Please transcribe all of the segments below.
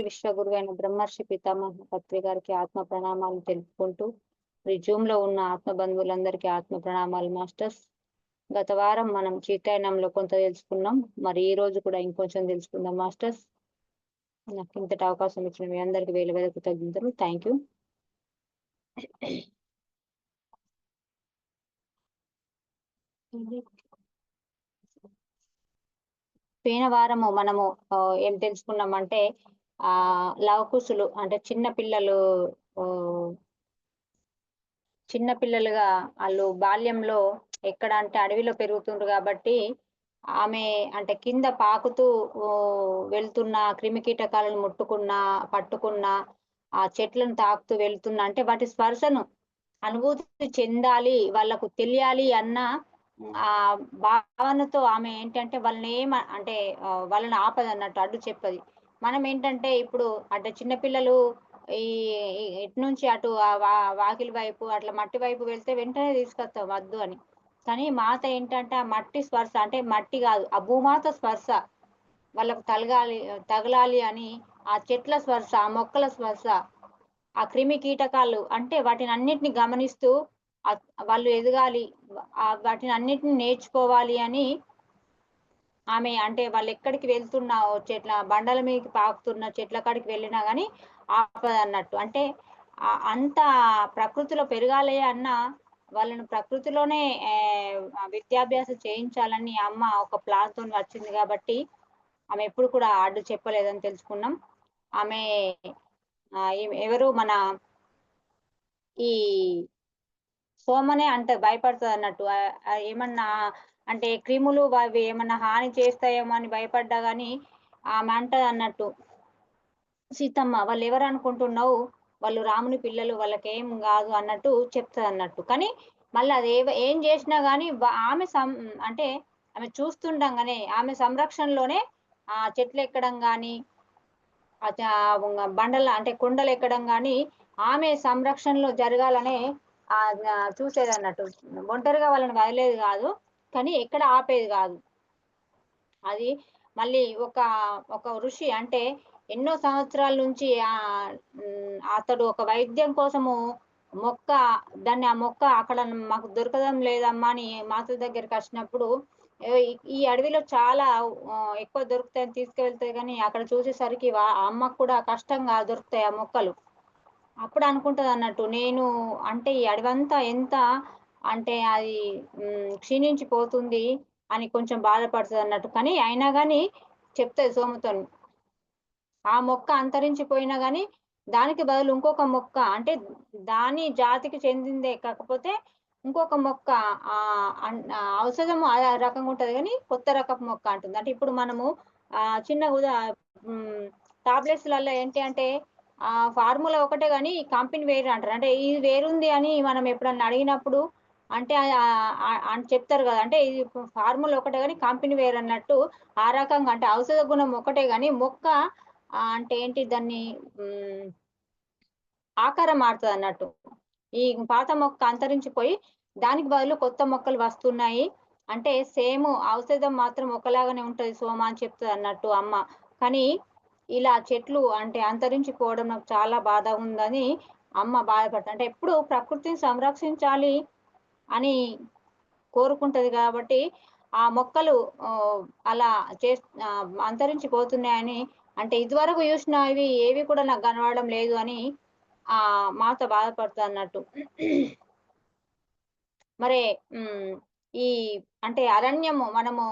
విశ్వగురువు అయిన బ్రహ్మర్షి పితామహ పత్రి గారికి ఆత్మ ప్రణామాలు తెలుపుకుంటూ ఈ జూమ్ లో ఉన్న ఆత్మ బంధువులందరికీ ఆత్మ ప్రణామాలు మాస్టర్స్. గత వారం మనం చీతాయనంలో కొంత తెలుసుకున్నాం, మరి ఈ రోజు కూడా ఇంకొంచెం తెలుసుకుందాం మాస్టర్స్. నాకు ఇంతటి అవకాశం ఇచ్చిన మీ అందరికి వేల వేల కృతజ్ఞతలు. Thank you. పోయిన వారము మనము ఏం తెలుసుకున్నామంటే లవకుశులు అంటే చిన్న పిల్లలుగా వాళ్ళు బాల్యంలో ఎక్కడ అంటే అడవిలో పెరుగుతుండ్రు కాబట్టి ఆమె అంటే కింద పాకుతూ వెళ్తున్న క్రిమికీటకాలను పట్టుకున్న ఆ చెట్లను తాకుతూ వెళ్తున్న అంటే వాటి స్పర్శను అనుభూతి చెందాలి, వాళ్ళకు తెలియాలి అన్న ఆ భావనతో ఆమె ఏంటంటే అంటే వాళ్ళని ఆపదన్నట్టు అడ్డు చెప్పది. మనం ఏంటంటే ఇప్పుడు అంటే చిన్నపిల్లలు ఈ ఇటు నుంచి అటు వాకిలి వైపు అట్లా మట్టి వైపు వెళ్తే వెంటనే తీసుకొస్తాం వద్దు అని. కానీ మాత ఏంటంటే ఆ మట్టి స్పర్శ అంటే మట్టి కాదు, ఆ భూమాత స్పర్శ వాళ్ళకు తగలాలి అని ఆ చెట్ల స్పర్శ, ఆ మొక్కల స్పర్శ, ఆ క్రిమి కీటకాలు అంటే వాటిని అన్నిటిని గమనిస్తూ వాళ్ళు ఎదగాలి, వాటిని అన్నిటిని నేర్చుకోవాలి అని ఆమె అంటే వాళ్ళు ఎక్కడికి వెళ్తున్నా చెట్ల బండల మీదకి పాకుతున్న చెట్ల కాడికి వెళ్ళినా కానీ ఆపదన్నట్టు. అంటే అంత ప్రకృతిలో పెరగాలి అన్న వాళ్ళని ప్రకృతిలోనే విద్యాభ్యాసం చేయించాలని అమ్మ ఒక ప్లాన్ తో వచ్చింది కాబట్టి ఆమె ఎప్పుడు కూడా అడ్డు చెప్పలేదని తెలుసుకున్నాం. ఆమె ఎవరు మన ఈ సోమనే అంటే భయపడుతుంది అన్నట్టు. ఏమన్నా అంటే క్రిములు అవి ఏమన్నా హాని చేస్తాయేమో అని భయపడ్డా గాని ఆమె అంటది అన్నట్టు, సీతమ్మ వాళ్ళు ఎవరు అనుకుంటున్నావు, వాళ్ళు రాముని పిల్లలు, వాళ్ళకేం కాదు అన్నట్టు చెప్తుంది అన్నట్టు. కానీ మళ్ళీ అది ఏం చేసినా గానీ ఆమె అంటే ఆమె చూస్తుండగానే ఆమె సంరక్షణలోనే ఆ చెట్లు ఎక్కడం కానీ బండల అంటే కొండలు ఎక్కడం కానీ ఆమె సంరక్షణలో జరగాలనే చూసేది అన్నట్టు. ఒంటరిగా వాళ్ళని వదిలేది కాదు, కానీ ఎక్కడ ఆపేది కాదు. అది మళ్ళీ ఒక ఋషి అంటే ఎన్నో సంవత్సరాల నుంచి అతడు ఒక వైద్యం కోసము మొక్క ఆ మొక్క అక్కడ మాకు దొరకడం లేదమ్మా అని మాత దగ్గరికి వచ్చినప్పుడు, ఈ అడవిలో చాలా ఎక్కువ దొరుకుతాయని తీసుకువెళ్తాయి కానీ అక్కడ చూసేసరికి ఆ అమ్మకు కూడా కష్టంగా దొరుకుతాయి ఆ మొక్కలు. అప్పుడు అనుకుంటది అన్నట్టు, నేను అంటే ఈ అడవంతా ఎంత అంటే అది క్షీణించిపోతుంది అని కొంచెం బాధపడుతుంది అన్నట్టు. కానీ అయినా కానీ చెప్తుంది సోమతోని, ఆ మొక్క అంతరించిపోయినా గానీ దానికి బదులు ఇంకొక మొక్క అంటే దాని జాతికి చెందిందే కాకపోతే ఇంకొక మొక్క ఔషధము ఆ రకంగా ఉంటది కానీ కొత్త రకపు మొక్క అంటుంది. అంటే ఇప్పుడు మనము చిన్న టాబ్లెట్స్ లలో ఏంటి అంటే ఫార్ములా ఒకటే గాని కంపెనీ వేరు అంటారు. అంటే ఇది వేరుంది అని మనం ఎప్పుడన్నా అడిగినప్పుడు అంటే అని చెప్తారు కదా, అంటే ఇది ఫార్ములా ఒకటే గాని కంపెనీ వేరు అన్నట్టు. ఆ రకంగా అంటే ఔషధ గుణం ఒకటే గాని మొక్క అంటే ఏంటి దాన్ని ఆకారం మారుతుంది అన్నట్టు. ఈ పాత మొక్క అంతరించిపోయి దానికి బదులు కొత్త మొక్కలు వస్తున్నాయి. అంటే సేమ్ ఔషధం మాత్రం ఒకలాగానే ఉంటది సోమ అని చెప్తుంది అన్నట్టు అమ్మ. కానీ ఇలా చెట్లు అంటే అంతరించిపోవడం నాకు చాలా బాధ ఉందని అమ్మ బాధపడుతుంది. అంటే ఎప్పుడు ప్రకృతిని సంరక్షించాలి అని కోరుకుంటది కాబట్టి ఆ మొక్కలు అలా అంతరించిపోతున్నాయని అంటే ఇదివరకు చూసినవి ఏవి కూడా నాకు కనబడడం లేదు అని మాత బాధపడుతుంది అన్నట్టు. మరి ఈ అంటే అరణ్యము మనము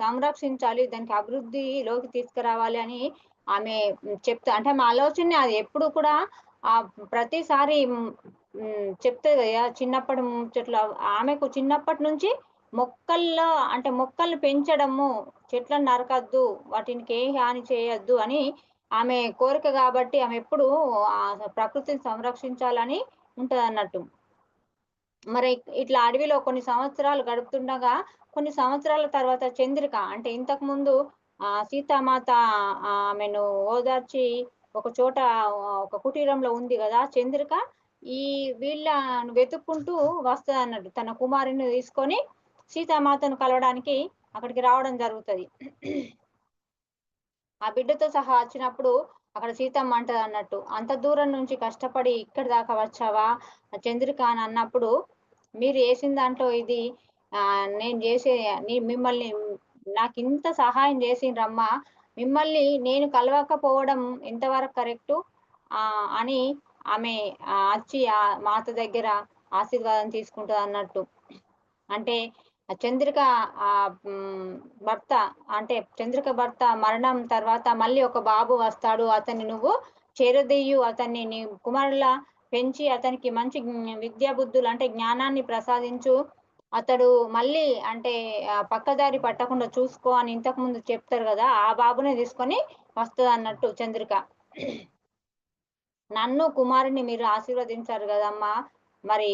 సంరక్షించాలి, దానికి అభివృద్ధిలోకి తీసుకురావాలి అని ఆమె చెప్తా. అంటే మా ఆలోచన అది ఎప్పుడు కూడా ప్రతిసారి చెప్తుంది కదా చిన్నప్పటి ముచ్చట్లు. ఆమెకు చిన్నప్పటి నుంచి మొక్కల్లో అంటే మొక్కల్ని పెంచడము, చెట్లను నరకద్దు, వాటికి ఏ హాని చేయొద్దు అని ఆమె కోరిక కాబట్టి ఆమె ఎప్పుడు ప్రకృతిని సంరక్షించాలని ఉంటది అన్నట్టు. మరి ఇట్లా అడవిలో కొన్ని సంవత్సరాలు గడుపుతుండగా కొన్ని సంవత్సరాల తర్వాత చంద్రిక అంటే ఇంతకు ముందు సీతామాత ఆమెను ఓదార్చి ఒక చోట ఒక కుటీరంలో ఉంది కదా చంద్రిక, ఈ వీళ్ళను వెతుక్కుంటూ వస్తది అన్నట్టు. తన కుమారుని తీసుకొని సీతామాతను కలవడానికి అక్కడికి రావడం జరుగుతుంది. ఆ బిడ్డతో సహా వచ్చినప్పుడు అక్కడ సీతమ్మ అంటది అన్నట్టు, అంత దూరం నుంచి కష్టపడి ఇక్కడి దాకా వచ్చావా చంద్రిక అని అన్నప్పుడు, మీరు చేసిన దాంట్లో ఇది నేను చేసే మిమ్మల్ని నాకింత సహాయం చేసిండ్రమ్మా, మిమ్మల్ని నేను కలవకపోవడం ఎంతవరకు కరెక్టు అని ఆమె వచ్చి ఆ మాత దగ్గర ఆశీర్వాదం తీసుకుంటది అన్నట్టు. అంటే చంద్రిక భర్త అంటే చంద్రిక భర్త మరణం తర్వాత మళ్ళీ ఒక బాబు వస్తాడు, అతన్ని నువ్వు చేరదీయు, అతన్ని నీ కుమారులా పెంచి అతనికి మంచి విద్యా బుద్ధులు అంటే జ్ఞానాన్ని ప్రసాదించు, అతడు మళ్ళీ అంటే పక్కదారి పట్టకుండా చూసుకో అని ఇంతకు ముందు చెప్తారు కదా, ఆ బాబునే తీసుకొని వస్తుంది అన్నట్టు చంద్రిక. నన్ను కుమారుని మీరు ఆశీర్వదించారు కదమ్మా, మరి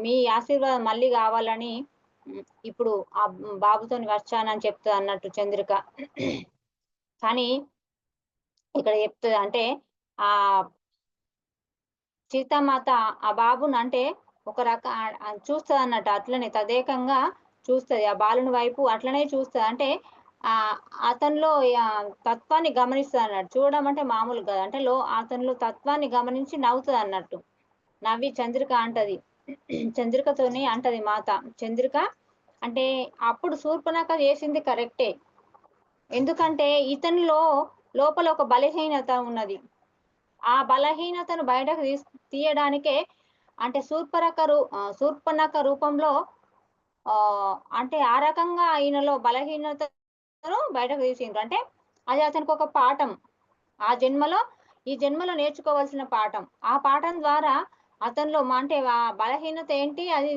మీ ఆశీర్వాదం మళ్ళీ కావాలని ఇప్పుడు ఆ బాబుతోని వచ్చానని చెప్తుంది అన్నట్టు చంద్రిక. కానీ ఇక్కడ చెప్తుంది అంటే ఆ సీతామాత ఆ బాబును అంటే ఒక రక చూస్తుంది అన్నట్టు, అట్లనే తదేకంగా చూస్తుంది ఆ బాలుని వైపు, అట్లనే చూస్తుంది అంటే ఆ అతనిలో తత్వాన్ని గమనిస్తుంది అన్నట్టు. చూడడం అంటే మామూలు కాదు, అంటే అతనిలో తత్వాన్ని గమనించి నవ్వుతుంది అన్నట్టు. నవ్వి చంద్రిక అంటది, చంద్రికతోని అంటది మాత, చంద్రిక అంటే అప్పుడు శూర్పణఖ చేసింది కరెక్టే, ఎందుకంటే ఇతనిలో లోపల ఒక బలహీనత ఉన్నది, ఆ బలహీనతను బయటకు తీయడానికే అంటే శూర్పణఖ రూపంలో అంటే ఆ రకంగా ఈయనలో బలహీనతను బయటకు తీసిండ్రు. అంటే అది అతనికి ఒక పాఠం, ఆ జన్మలో ఈ జన్మలో నేర్చుకోవాల్సిన పాఠం. ఆ పాఠం ద్వారా అతనిలో అంటే ఆ బలహీనత ఏంటి అది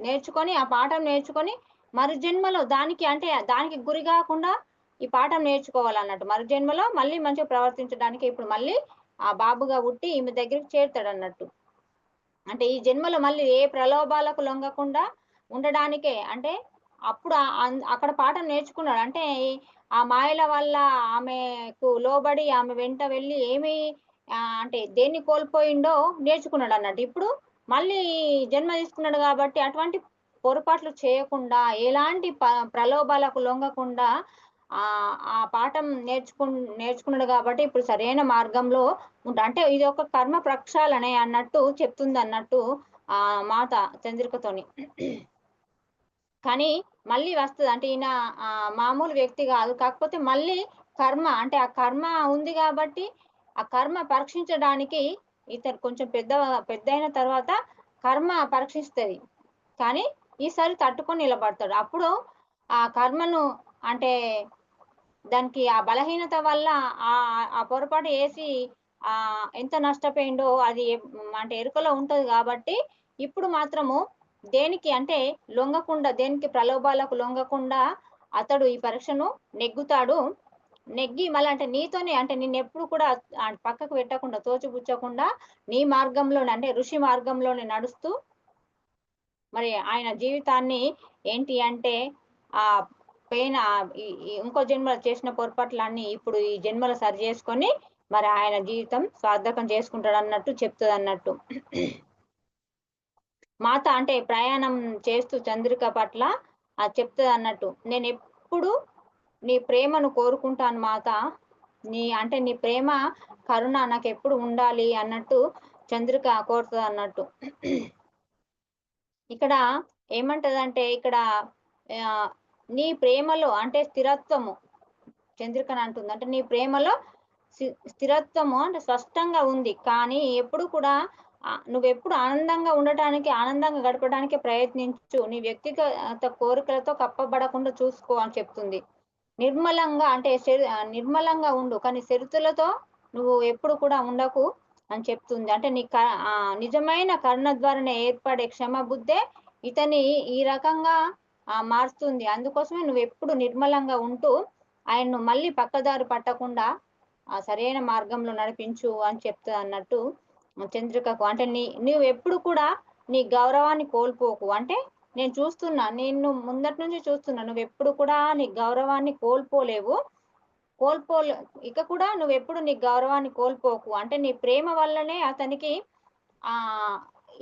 నేర్చుకొని, ఆ పాఠం నేర్చుకొని మరు జన్మలో దానికి అంటే దానికి గురి కాకుండా ఈ పాఠం నేర్చుకోవాలన్నట్టు. మరు జన్మలో మళ్ళీ మంచిగా ప్రవర్తించడానికి ఇప్పుడు మళ్ళీ ఆ బాబుగా పుట్టి ఈమె దగ్గరికి చేరుతాడు అన్నట్టు. అంటే ఈ జన్మలో మళ్ళీ ఏ ప్రలోభాలకు లొంగకుండా ఉండడానికే, అంటే అప్పుడు అక్కడ పాఠం నేర్చుకున్నాడు. అంటే ఆ మాయల వల్ల ఆమెకు లోబడి ఆమె వెంట వెళ్ళి ఏమి అంటే దేన్ని కోల్పోయిండో నేర్చుకున్నాడు అన్నట్టు. ఇప్పుడు మళ్ళీ జన్మ తీసుకున్నాడు కాబట్టి అటువంటి పొరపాట్లు చేయకుండా, ఎలాంటి ప్రలోభాలకు లొంగకుండా ఆ పాఠం నేర్చుకున్నాడు కాబట్టి ఇప్పుడు సరైన మార్గంలో అంటే ఇది ఒక కర్మ ప్రక్షాళనే అన్నట్టు చెప్తుంది అన్నట్టు ఆ మాత చంద్రికతోని. కానీ మళ్ళీ వస్తుంది అంటే ఈయన మామూలు వ్యక్తి కాదు, కాకపోతే మళ్ళీ కర్మ అంటే ఆ కర్మ ఉంది కాబట్టి ఆ కర్మ పరీక్షించడానికి ఇతను కొంచెం పెద్దయిన తర్వాత కర్మ పరీక్షిస్తుంది, కానీ ఈసారి తట్టుకొని నిలబడతాడు. అప్పుడు ఆ కర్మను అంటే దానికి ఆ బలహీనత వల్ల ఆ పొరపాటు వేసి ఎంత నష్టపోయిండో అది అంటే ఎరుకలో ఉంటది కాబట్టి ఇప్పుడు మాత్రము దేనికి అంటే లొంగకుండా, దేనికి ప్రలోభాలకు లొంగకుండా అతడు ఈ పరీక్షను నెగ్గుతాడు. నెగ్గి మళ్ళీ అంటే నీతోనే అంటే నిన్నెప్పుడు కూడా పక్కకు పెట్టకుండా తోచిపుచ్చకుండా నీ మార్గంలోనే అంటే ఋషి మార్గంలోనే నడుస్తూ మరి ఆయన జీవితాన్ని ఏంటి అంటే ఆ పైన ఇంకో జన్మలో చేసిన పొరపాట్లన్నీ ఇప్పుడు ఈ జన్మలో సరి చేసుకొని మరి ఆయన జీవితం సార్థకం చేసుకుంటాడు అన్నట్టు చెప్తుంది అన్నట్టు. మాత అంటే ప్రయాణం చేస్తూ చంద్రిక పట్ల చెప్తుంది అన్నట్టు, నేను ఎప్పుడు నీ ప్రేమను కోరుకుంటాను మాత, నీ ప్రేమ కరుణ నాకు ఎప్పుడు ఉండాలి అన్నట్టు చంద్రిక కోరుతుంది అన్నట్టు. ఇక్కడ ఏమంటదంటే ఇక్కడ నీ ప్రేమలో అంటే స్థిరత్వము, చంద్రికని అంటుంది అంటే నీ ప్రేమలో స్థిరత్వము అంటే స్పష్టంగా ఉంది, కానీ ఎప్పుడు కూడా నువ్వెప్పుడు ఆనందంగా ఉండటానికి ఆనందంగా గడపడానికి ప్రయత్నించు, నీ వ్యక్తిగత కోరికలతో కప్పబడకుండా చూసుకో అని చెప్తుంది. నిర్మలంగా అంటే నిర్మలంగా ఉండు, కానీ షరతులతో నువ్వు ఎప్పుడు కూడా ఉండకు అని చెప్తుంది. అంటే నిజమైన కరుణ ద్వారానే ఏర్పడే క్షమ బుద్ధే ఇతని ఈ రకంగా మారుస్తుంది. అందుకోసమే నువ్వు ఎప్పుడు నిర్మలంగా ఉంటూ ఆయన్ను మళ్ళీ పక్కదారి పట్టకుండా సరైన మార్గంలో నడిపించు అని చెప్తుంది అన్నట్టు చంద్రికకు. అంటే నువ్వు ఎప్పుడు కూడా నీ గౌరవాన్ని కోల్పోకు, అంటే నేను చూస్తున్నా, నేను ముందటి నుంచి చూస్తున్నా, నువ్వు ఎప్పుడు కూడా నీ గౌరవాన్ని కోల్పోలే ఇక కూడా నువ్వు ఎప్పుడు నీ గౌరవాన్ని కోల్పోకు, అంటే నీ ప్రేమ వల్లనే అతనికి ఆ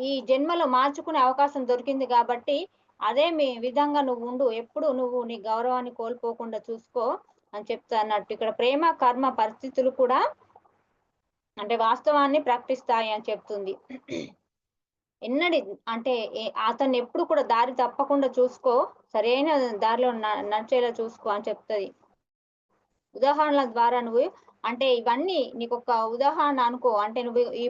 ఈ జన్మలో మార్చుకునే అవకాశం దొరికింది కాబట్టి అదే విధంగా నువ్వు ఉండు, ఎప్పుడు నువ్వు నీ గౌరవాన్ని కోల్పోకుండా చూసుకో అని చెప్తా అన్నట్టు. ఇక్కడ ప్రేమ కర్మ పరిస్థితులు కూడా అంటే వాస్తవాన్ని ప్రకటిస్తాయి అని చెప్తుంది. ఎన్నడి అంటే అతన్ని ఎప్పుడు కూడా దారి తప్పకుండా చూసుకో, సరైన దారిలో నడిచేలా చూసుకో అని చెప్తది. ఉదాహరణల ద్వారా నువ్వు అంటే ఇవన్నీ నీకొక ఉదాహరణ అనుకో. అంటే నువ్వు ఈ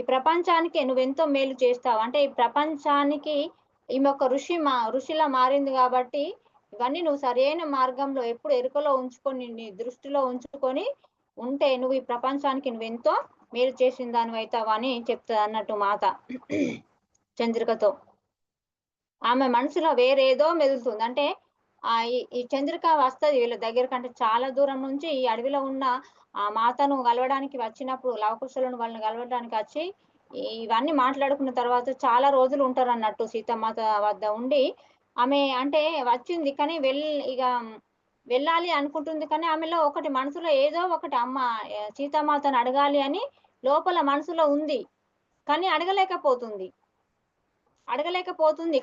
ప్రపంచానికి నువ్వెంతో మేలు చేస్తావు. అంటే ఈ ప్రపంచానికి ఈమె ఒక ఋషిలా మారింది గాబట్టి, ఇవన్నీ నువ్వు సరైన మార్గంలో ఎప్పుడు ఎరుకలో ఉంచుకొని, నీ దృష్టిలో ఉంచుకొని ఉంటే, నువ్వు ఈ ప్రపంచానికి నువ్వెంతో మేలు చేసిన దానివైతావు అని చెప్తదన్నట్టు మాత చంద్రికతో. ఆమె మనసులో వేరేదో మెదులుతుంది. అంటే ఈ చంద్రిక వస్తది వీళ్ళ దగ్గరకంటే చాలా దూరం నుంచి ఈ అడవిలో ఉన్న ఆ మాతను గలవడానికి వచ్చినప్పుడు లవకుశులను వాళ్ళని గలవడానికి వచ్చి ఇవన్నీ మాట్లాడుకున్న తర్వాత చాలా రోజులు ఉంటారన్నట్టు సీతామాత వద్ద ఉండి ఆమె అంటే వచ్చింది కానీ ఇక వెళ్ళాలి అనుకుంటుంది కానీ ఆమెలో ఒకటి మనసులో ఏదో ఒకటి అమ్మ సీతామాతను అడగాలి అని లోపల మనసులో ఉంది. కానీ అడగలేకపోతుంది.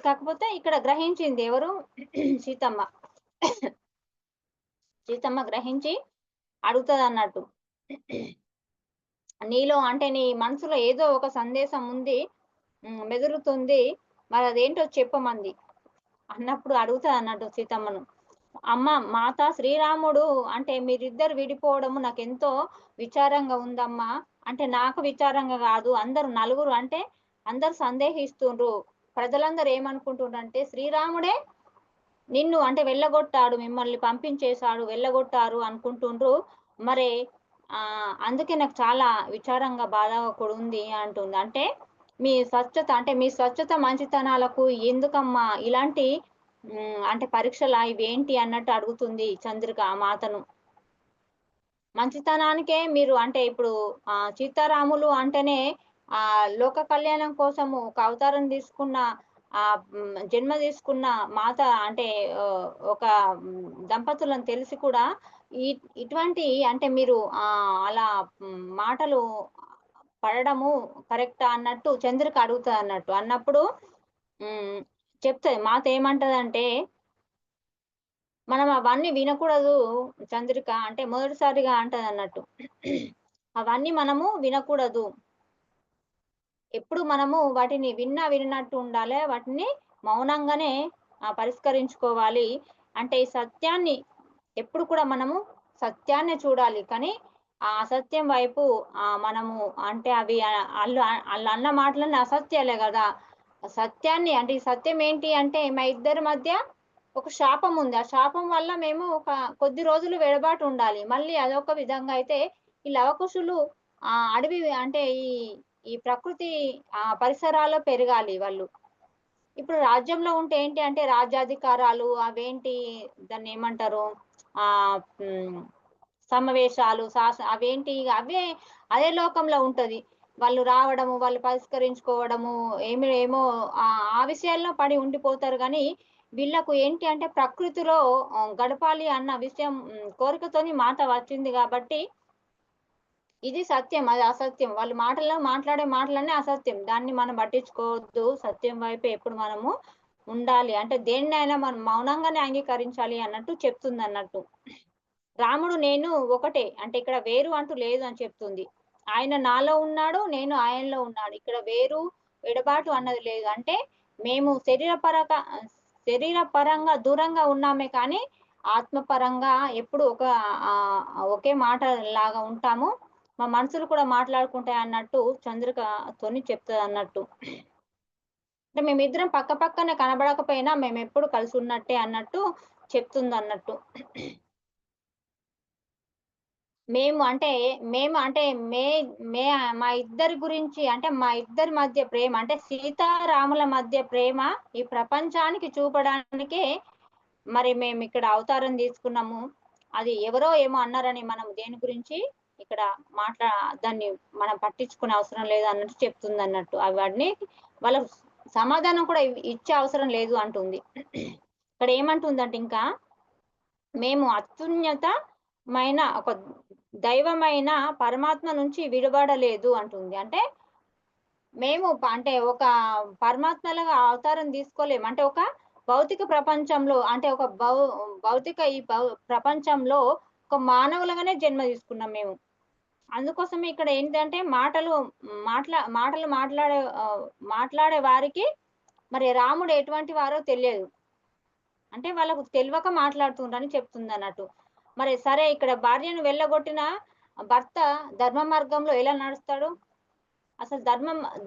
కాకపోతే ఇక్కడ గ్రహించింది ఎవరు? సీతమ్మ. సీతమ్మ గ్రహించి అడుగుతదన్నట్టు. నీలో అంటే నీ మనసులో ఏదో ఒక సందేశం ఉంది. మెదులుతుంది. మరి అదేంటో చెప్పమంది. అన్నప్పుడు అడుగుతదన్నట్టు సీతమ్మను. అమ్మ మాత శ్రీరాముడు అంటే మీరిద్దరు విడిపోవడము నాకెంతో విచారంగా ఉందమ్మా. అంటే నాకు విచారంగా గాదు. నలుగురు అంటే అందరూ సందేహిస్తుండ్రు. ప్రజలందరూ ఏమనుకుంటుండ్రంటే శ్రీరాముడే నిన్ను అంటే వెళ్ళగొట్టాడు, మిమ్మల్ని పంపించేశాడు, వెళ్ళగొట్టారు అనుకుంటుండ్రు. మరి అందుకే నాకు చాలా విచారంగా, బాధగా కూడా ఉంది అంటుంది. అంటే మీ స్వచ్ఛత మంచితనాలకు ఎందుకమ్మా ఇలాంటి అంటే పరీక్షలా ఇవేంటి అన్నట్టు అడుగుతుంది చంద్రిక ఆ మాతను. మంచితనానికే మీరు అంటే ఇప్పుడు సీతారాములు అంటేనే లోక కళ్యాణం కోసము ఒక అవతారం తీసుకున్న జన్మ తీసుకున్న మాత అంటే ఒక దంపతులని తెలిసి కూడా ఇటువంటి అంటే మీరు అలా మాటలు పడడము కరెక్టా అన్నట్టు చంద్రిక అడుగుతదన్నట్టు. అన్నప్పుడు చెప్తది మాత ఏమంటదంటే మనం అవన్నీ వినకూడదు చంద్రిక. అంటే మొదటిసారిగా అంటదన్నట్టు. అవన్నీ మనము వినకూడదు. ఎప్పుడు మనము వాటిని విన్నట్టు ఉండాలే. వాటిని మౌనంగానే పరిష్కరించుకోవాలి. అంటే ఈ సత్యాన్ని ఎప్పుడు కూడా మనము సత్యాన్నే చూడాలి. కానీ ఆ అసత్యం వైపు మనము అంటే అవి ఆళ్ళన్న మాటలన్నీ అసత్యాలే గదా! సత్యాన్ని అంటే ఈ సత్యం ఏంటి అంటే మా ఇద్దరి మధ్య ఒక శాపం ఉంది. ఆ శాపం వల్ల మేము ఒక కొద్ది రోజులు వెడబాటు ఉండాలి. మళ్ళీ అదొక విధంగా అయితే ఈ లవకుశులు అడవి అంటే ఈ ప్రకృతి పరిసరాల్లో పెరగాలి వాళ్ళు. ఇప్పుడు రాజ్యంలో ఉంటే ఏంటి అంటే రాజ్యాధికారాలు అవేంటి దాన్నేమంటారు? హ్మ్. సమావేశాలు అవేంటి ఇగ అదే లోకంలో ఉంటది. వాళ్ళు రావడము, వాళ్ళు పరిష్కరించుకోవడము ఏమో ఆ విషయాల్లో పడి ఉండిపోతారు గానీ, వీళ్ళకు ఏంటి అంటే ప్రకృతిలో గడపాలి అన్న విషయం కోరికతోని మాత వచ్చింది గాబట్టి ఇది సత్యం. అది అసత్యం. వాళ్ళు మాట్లాడే మాటలన్నీ అసత్యం. దాన్ని మనం పట్టించుకోవద్దు. సత్యం వైపే ఎప్పుడు మనము ఉండాలి. అంటే దేన్నైనా మనం మౌనంగానే అంగీకరించాలి అన్నట్టు చెప్తుందన్నట్టు. రాముడు నేను ఒకటే. అంటే ఇక్కడ వేరు అంటూ లేదు అని చెప్తుంది. ఆయన నాలో ఉన్నాడు. నేను ఆయనలో ఉన్నాడు. ఇక్కడ వేరు, ఎడబాటు అన్నది లేదు. అంటే మేము శరీరపరంగా దూరంగా ఉన్నామే కానీ, ఆత్మపరంగా ఎప్పుడు ఒకే మాట లాగా ఉంటాము. మా మనసులు కూడా మాట్లాడుకుంటాయి అన్నట్టు చంద్రికతోని చెప్తదన్నట్టు. అంటే మేమిద్దరం పక్కపక్కనే కనబడకపోయినా మేమెప్పుడు కలిసి ఉన్నట్టే అన్నట్టు చెప్తుందన్నట్టు. మేము అంటే మేము అంటే మే మే మా ఇద్దరి గురించి అంటే మా ఇద్దరి మధ్య ప్రేమ అంటే సీతారాముల మధ్య ప్రేమ ఈ ప్రపంచానికి చూపడానికే మరి మేమిక్కడ అవతారం తీసుకున్నాము. అది ఎవరో ఏమో అన్నారని మనం దేని గురించి ఇక్కడ మాట్లా దాన్ని మనం పట్టించుకునే అవసరం లేదు అన్నట్టు చెప్తుందన్నట్టు. అవన్నీ వాళ్ళకు సమాధానం కూడా ఇచ్చే అవసరం లేదు అంటుంది. ఇక్కడ ఏమంటుందంటే ఇంకా మేము అత్యున్నతమైన ఒక దైవమైన పరమాత్మ నుంచి విడబడలేదు అంటుంది. అంటే మేము అంటే ఒక పరమాత్మలాగా అవతారం తీసుకోలేము. అంటే ఒక భౌతిక ప్రపంచంలో అంటే ఒక భౌతిక ప్రపంచంలో ఒక మానవులుగానే జన్మ తీసుకున్నాం మేము. అందుకోసమే ఇక్కడ ఏంటంటే మాటలు మాట్లాడే వారికి మరి రాముడు ఎటువంటి వారో తెలియదు. అంటే వాళ్ళకు తెలవక మాట్లాడుతుండ్రని చెప్తుందన్నట్టు. మరి సరే ఇక్కడ భార్యను వెళ్ళగొట్టిన భర్త ధర్మ మార్గంలో ఎలా నడుస్తాడు? అసలు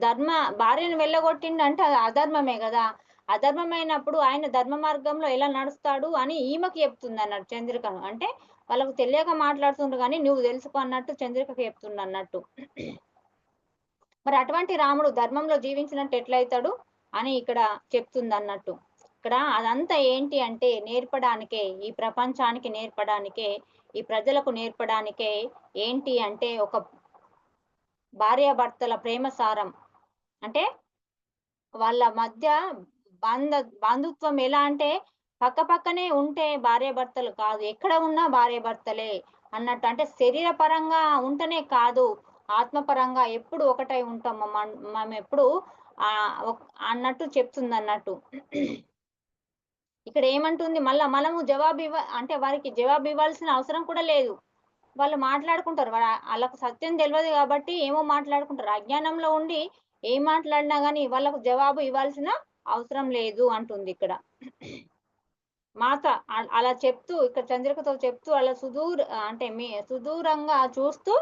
ధర్మ భార్యను వెళ్ళగొట్టిండంటే అది అధర్మమే గదా! అధర్మమైనప్పుడు ఆయన ధర్మ మార్గంలో ఎలా నడుస్తాడు అని ఈమెకి చెప్తుందన్నట్టు చంద్రికను. అంటే వాళ్ళకు తెలియక మాట్లాడుతుండ్రు గానీ నువ్వు తెలుసుకో అన్నట్టు చంద్రికకి చెప్తుందన్నట్టు. మరి అటువంటి రాముడు ధర్మంలో జీవించినట్టు ఎట్లయితాడు అని ఇక్కడ చెప్తుందన్నట్టు. ఇక్కడ అదంతా ఏంటి అంటే నేర్పడానికే, ఈ ప్రపంచానికి నేర్పడానికే, ఈ ప్రజలకు నేర్పడానికే ఏంటి అంటే ఒక భార్యాభర్తల ప్రేమ సారం. అంటే వాళ్ళ మధ్య బంధ బంధుత్వం ఎలా అంటే పక్కపక్కనే ఉంటే భార్యాభర్తలు కాదు. ఎక్కడ ఉన్నా భార్యాభర్తలే అన్నట్టు. అంటే శరీర పరంగా ఉంటేనే కాదు, ఆత్మపరంగా ఎప్పుడు ఒకటై ఉంటాం. మనమెప్పుడు అన్నట్టు చెప్తుందన్నట్టు. ఇక్కడ ఏమంటుంది మళ్ళా మనము అంటే వారికి జవాబు ఇవ్వాల్సిన అవసరం కూడా లేదు. వాళ్ళు మాట్లాడుకుంటారు. ఆళ్ళకు సత్యం తెలవదు కాబట్టి ఏమో మాట్లాడుకుంటారు. అజ్ఞానంలో ఉండి ఏం మాట్లాడినా గాని వాళ్ళకు జవాబు ఇవ్వాల్సిన అవసరం లేదు అంటుందిక్కడ. మాత అలా చెప్తూ ఇక్కడ చంద్రికతో చెప్తూ అలా అంటే సుదూరంగా చూస్తూ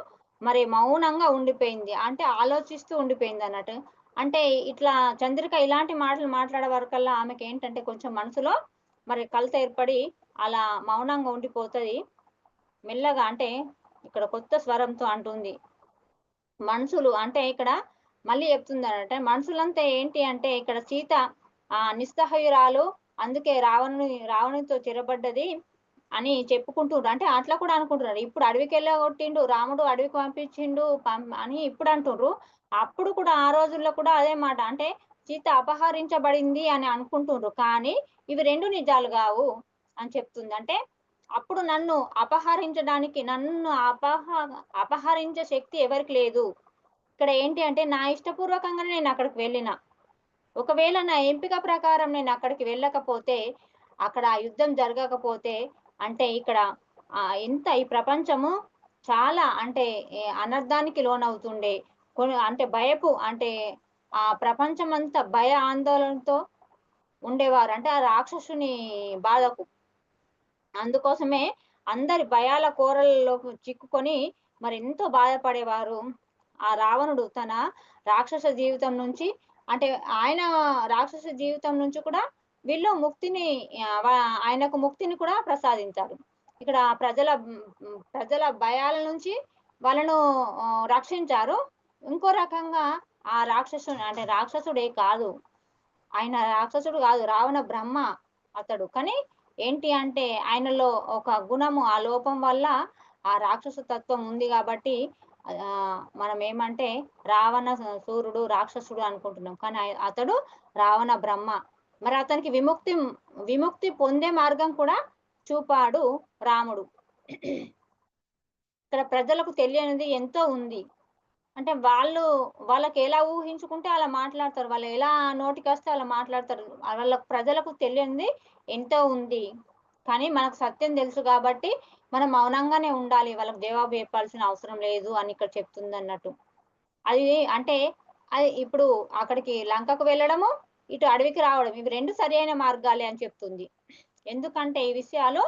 మరి మౌనంగా ఉండిపోయింది. అంటే ఆలోచిస్తూ ఉండిపోయిందన్నట్టు. అంటే ఇట్లా చంద్రిక ఇలాంటి మాటలు మాట్లాడే వరకల్లా ఆమెకేంటంటే కొంచెం మనసులో మరి కలత ఏర్పడి అలా మౌనంగా ఉండిపోతది. మెల్లగా అంటే ఇక్కడ కొత్త స్వరంతో అంటుంది. మనుషులు అంటే ఇక్కడ మళ్ళీ చెప్తుందనంటే మనుషులంతా ఏంటి అంటే ఇక్కడ సీత నిస్సహాయురాలు అందుకే రావణునితో చెరబడ్డది అని చెప్పుకుంటుండ్రు. అంటే అట్లా కూడా అనుకుంటున్నారు. ఇప్పుడు అడవికెళ్ళగొట్టిండు రాముడు అడవికి పంపించిండు అని ఇప్పుడు అంటుండ్రు. అప్పుడు కూడా ఆ రోజుల్లో కూడా అదే మాట. అంటే సీత అపహరించబడింది అని అనుకుంటుండ్రు. కానీ ఇవి 2 నిజాలు గావు అని చెప్తుంది. అంటే అప్పుడు నన్ను అపహరించే శక్తి ఎవరికి లేదు. ఇక్కడ ఏంటి అంటే నా ఇష్టపూర్వకంగానే నేను అక్కడికి వెళ్ళిన. ఒకవేళ నా ఎంపిక ప్రకారం నేను అక్కడికి వెళ్ళకపోతే, అక్కడ ఆ యుద్ధం జరగకపోతే అంటే ఇక్కడ ఎంత ఈ ప్రపంచము చాలా అంటే అనర్థానికి లోనవుతుండే. అంటే అంటే ఆ ప్రపంచమంతా భయ ఆందోళనతో ఉండేవారు. అంటే ఆ రాక్షసుని బాధకు. అందుకోసమే అందరి భయాల కోరలలోకి చిక్కుకొని మరెంతో బాధపడేవారు. ఆ రావణుడు తన రాక్షస జీవితం నుంచి అంటే ఆయన రాక్షస జీవితం నుంచి కూడా వీళ్ళు ముక్తిని ఆయనకు ముక్తిని కూడా ప్రసాదించారు. ఇక్కడ ప్రజల భయాల నుంచి వాళ్ళను రక్షించారు. ఇంకో రకంగా ఆ అంటే రాక్షసుడే కాదు. ఆయన రాక్షసుడు కాదు రావణ బ్రహ్మ అతడు. కానీ ఏంటి అంటే ఆయనలో ఒక గుణము ఆ లోపం వల్ల ఆ రాక్షస తత్వం ఉంది కాబట్టి మనం ఏమంటే రావణ సూర్యుడు రాక్షసుడు అనుకుంటున్నాం. కానీ అతడు రావణ బ్రహ్మ. మరి అతనికి విముక్తి పొందే మార్గం కూడా చూపాడు రాముడు. ఇక్కడ ప్రజలకు తెలియనిది ఎంతో ఉంది. అంటే వాళ్ళకి ఎలా ఊహించుకుంటే అలా మాట్లాడతారు. వాళ్ళు ఎలా నోటికొస్తే అలా మాట్లాడతారు. ప్రజలకు తెలియనిది ఎంతో ఉంది. కానీ మనకు సత్యం తెలుసు కాబట్టి మనం మౌనంగానే ఉండాలి. వాళ్ళకి జవాబు చెప్పాల్సిన అవసరం లేదు అని ఇక్కడ చెప్తుందన్నట్టు. అది అంటే అది ఇప్పుడు అక్కడికి లంకకు వెళ్ళడము, ఇటు అడవికి రావడం ఇవి 2 సరియైన మార్గాలే అని చెప్తుంది. ఎందుకంటే ఈ విషయాలు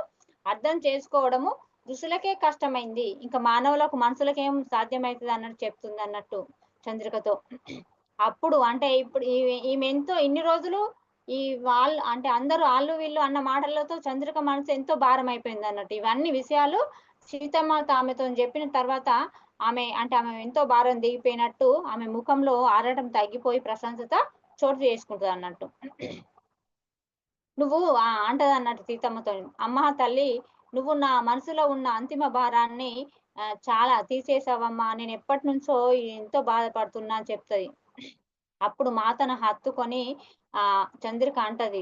అర్థం చేసుకోవడము ఋషులకే కష్టమైంది. ఇంకా మనుషులకేం సాధ్యమైతది అన్నట్టు చెప్తుందన్నట్టు చంద్రికతో. అప్పుడు అంటే ఇప్పుడు ఈమె ఎంతో ఇన్ని రోజులు అంటే అందరూ ఆళ్ళు వీళ్ళు అన్న మాటలతో చంద్రిక మనసు ఎంతో భారం అయిపోయిందన్నట్టు. ఇవన్నీ విషయాలు సీతమ్మ ఆమెతోని చెప్పిన తర్వాత ఆమె ఎంతో భారం దిగిపోయినట్టు ఆమె ముఖంలో ఆరాటం తగ్గిపోయి ప్రశాంతత చోటు చేసుకుంటదన్నట్టు. నువ్వు అంటదన్నట్టు సీతమ్మతోని. అమ్మ తల్లి నువ్వు నా మనసులో ఉన్న అంతిమ భారాన్ని చాలా తీసేసావమ్మా. నేను ఎప్పటినుంచో ఎంతో బాధపడుతున్నా అని చెప్తది. అప్పుడు మాతను హత్తుకొని చంద్రిక అంటది.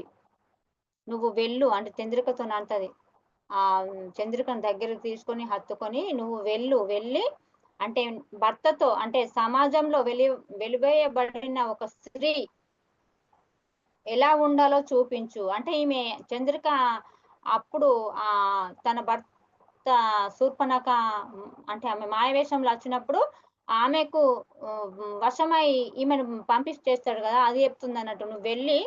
నువ్వు వెళ్ళు అంటే చంద్రికతోని అంటది. చంద్రికను దగ్గరికి తీసుకొని హత్తుకొని నువ్వు వెళ్ళి అంటే భర్తతో అంటే సమాజంలో వెలివేయబడిన ఒక స్త్రీ ఎలా ఉండాలో చూపించు. అంటే ఈమె చంద్రిక అప్పుడు తన భర్త శూర్పణఖ అంటే ఆమె మాయవేషంలో వచ్చినప్పుడు ఆమెకు వశమై ఈమెను పంపించేస్తాడు గదా! అది చెప్తుందన్నట్టు. "నువ్వు వెళ్లి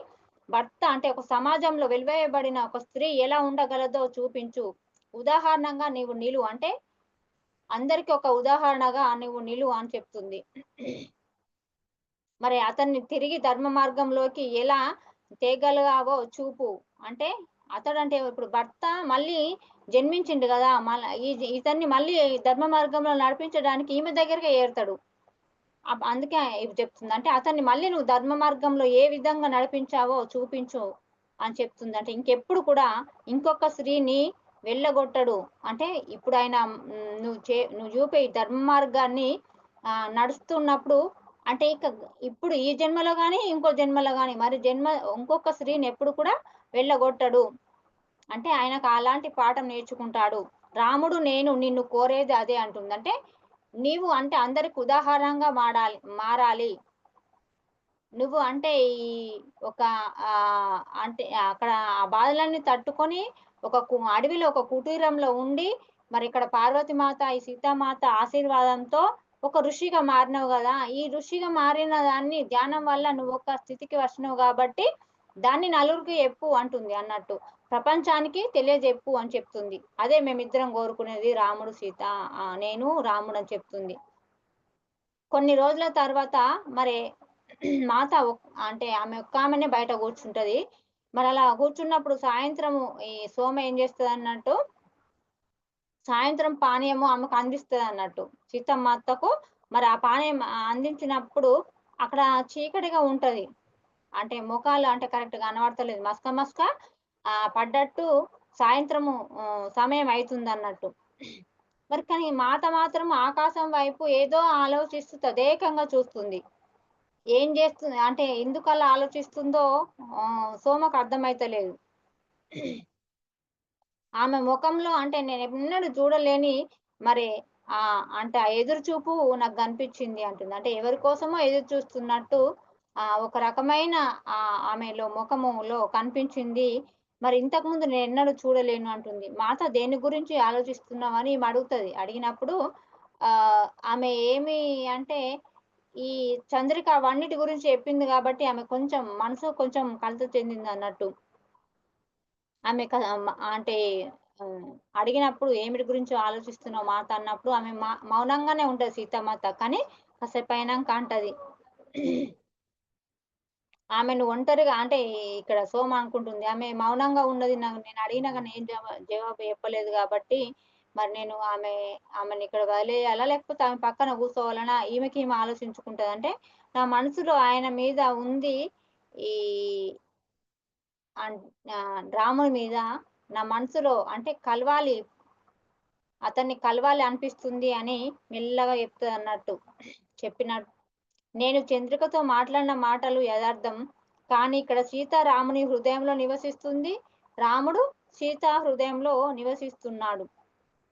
భర్త అంటే ఒక సమాజంలో వెలివేయబడిన ఒక స్త్రీ ఎలా ఉండగలదో చూపించు. ఉదాహరణంగా నీవు నిలువు" అంటే అందరికి ఒక ఉదాహరణగా నువ్వు నిలువు అని చెప్తుంది. మరి అతన్ని తిరిగి ధర్మ మార్గంలోకి ఎలా తేగలిగావో చూపు. అంటే అతడంటే ఇప్పుడు భర్త మళ్ళీ జన్మించిండు గదా! ఇతన్ని మళ్ళీ ధర్మ మార్గంలో నడిపించడానికి ఈమె దగ్గరికే ఏరుతాడు. అందుకే ఇది చెప్తుంది. అంటే అతన్ని మళ్ళీ నువ్వు ధర్మ మార్గంలో ఏ విధంగా నడిపించావో చూపించు అని చెప్తుంది. అంటే ఇంకెప్పుడు కూడా ఇంకొక స్త్రీని వెళ్ళగొట్టడు. అంటే ఇప్పుడు ఆయన నువ్వు చూపే ఈ ధర్మ మార్గాన్ని నడుస్తున్నప్పుడు అంటే ఇప్పుడు ఈ జన్మలో గాని, ఇంకో జన్మలో గాని మరి ఇంకొక స్త్రీని ఎప్పుడు కూడా వెళ్ళగొట్టడు. అంటే ఆయనకు అలాంటి పాఠం నేర్చుకుంటాడు. రాముడు నేను నిన్ను కోరేది అదే అంటుంది. అంటే నీవు అంటే అందరికి ఉదాహరణంగా మారాలి. నువ్వు అంటే ఈ ఒక అంటే అక్కడ ఆ బాధలన్నీ తట్టుకొని అడవిలో ఒక కుటీరంలో ఉండి మరి ఇక్కడ పార్వతీమాత, ఈ సీతామాత ఆశీర్వాదంతో ఒక ఋషిగా మారినావు గదా! ఈ ఋషిగా మారిన దాన్ని ధ్యానం వల్ల నువ్వు ఒక స్థితికి వచ్చినావు గాబట్టి దాన్ని నలుగురికి చెప్పు అంటుంది అన్నట్టు. ప్రపంచానికి తెలియజెప్పు అని చెప్తుంది. అదే మేమిద్దరం కోరుకునేది రాముడు, సీత నేను, రాముడు అని చెప్తుంది. కొన్ని రోజుల తర్వాత మరి మాత అంటే ఆమె ఒక్కామెనే బయట కూర్చుంటది. మరలా కూర్చున్నప్పుడు సాయంత్రము ఈ సోమ ఏం చేస్తదన్నట్టు, సాయంత్రం పానీయము ఆమెకు అందిస్తదన్నట్టు. సీతమ్మత్తకు మరి ఆ పానీయం అందించినప్పుడు అక్కడ చీకటిగా ఉంటది. అంటే మొఖాలు అంటే కరెక్ట్‌గా కనబడతలేదు. మసక మసక పడ్డట్టు సాయంత్రము సమయం అయితుందన్నట్టు. మరి కానీ మాత మాత్రం ఆకాశం వైపు ఏదో ఆలోచిస్తూ తదేకంగా చూస్తుంది. ఏం జేస్తుంది అంటే ఎందుకలా ఆలోచిస్తుందో సోమకు అర్థమైతలేదు. ఆమె ముఖంలో అంటే నేనెన్నడూ చూడలేని మరి అంటే ఆ ఎదురు చూపు నాకు గనిపిచ్చింది అంటుంది. అంటే ఎవరి కోసమో ఎదురు చూస్తున్నట్టు ఒక రకమైన ఆమెలో ముఖములో కనిపించింది. మరి ఇంతకుముందు నేనెన్నడూ చూడలేను అంటుంది. మాత దేని గురించి ఆలోచిస్తున్నావని ఈమె అడుగుతది. అడిగినప్పుడు ఆమె ఏమి అంటే ఈ చంద్రిక అవన్నిటి గురించి చెప్పింది గాబట్టి ఆమె కొంచెం మనసు కొంచెం కలత చెందిందన్నట్టు. ఆమె అంటే హ్మ్. అడిగినప్పుడు ఏమిటి గురించో ఆలోచిస్తున్నావు మాత అన్నప్పుడు ఆమె మౌనంగానే ఉంటది సీతామాత. కానీ కాసేపయినంక అంటది. ఆమెను ఒంటరిగా అంటే ఇక్కడ సోమ అనుకుంటుంది. ఆమె మౌనంగా ఉన్నది. నేను అడిగినా గాని ఏం జవాబు చెప్పలేదు గాబట్టి, మరి నేను ఆమెని ఇక్కడ వదిలేయాలా? లేకపోతే ఆమె పక్కన కూసోవాలనా? ఈమె ఆలోచించుకుంటది. అంటే నా మనసులో ఆయన మీద ఉంది ఈ రాముని మీద నా మనసులో అంటే అతన్ని కలవాలి అనిపిస్తుంది అని మెల్లగా చెప్తదన్నట్టు. చెప్పినట్టు నేను చంద్రికతో మాట్లాడిన మాటలు యదార్థం. కానీ ఇక్కడ సీత రాముని హృదయంలో నివసిస్తుంది. రాముడు సీత హృదయంలో నివసిస్తున్నాడు.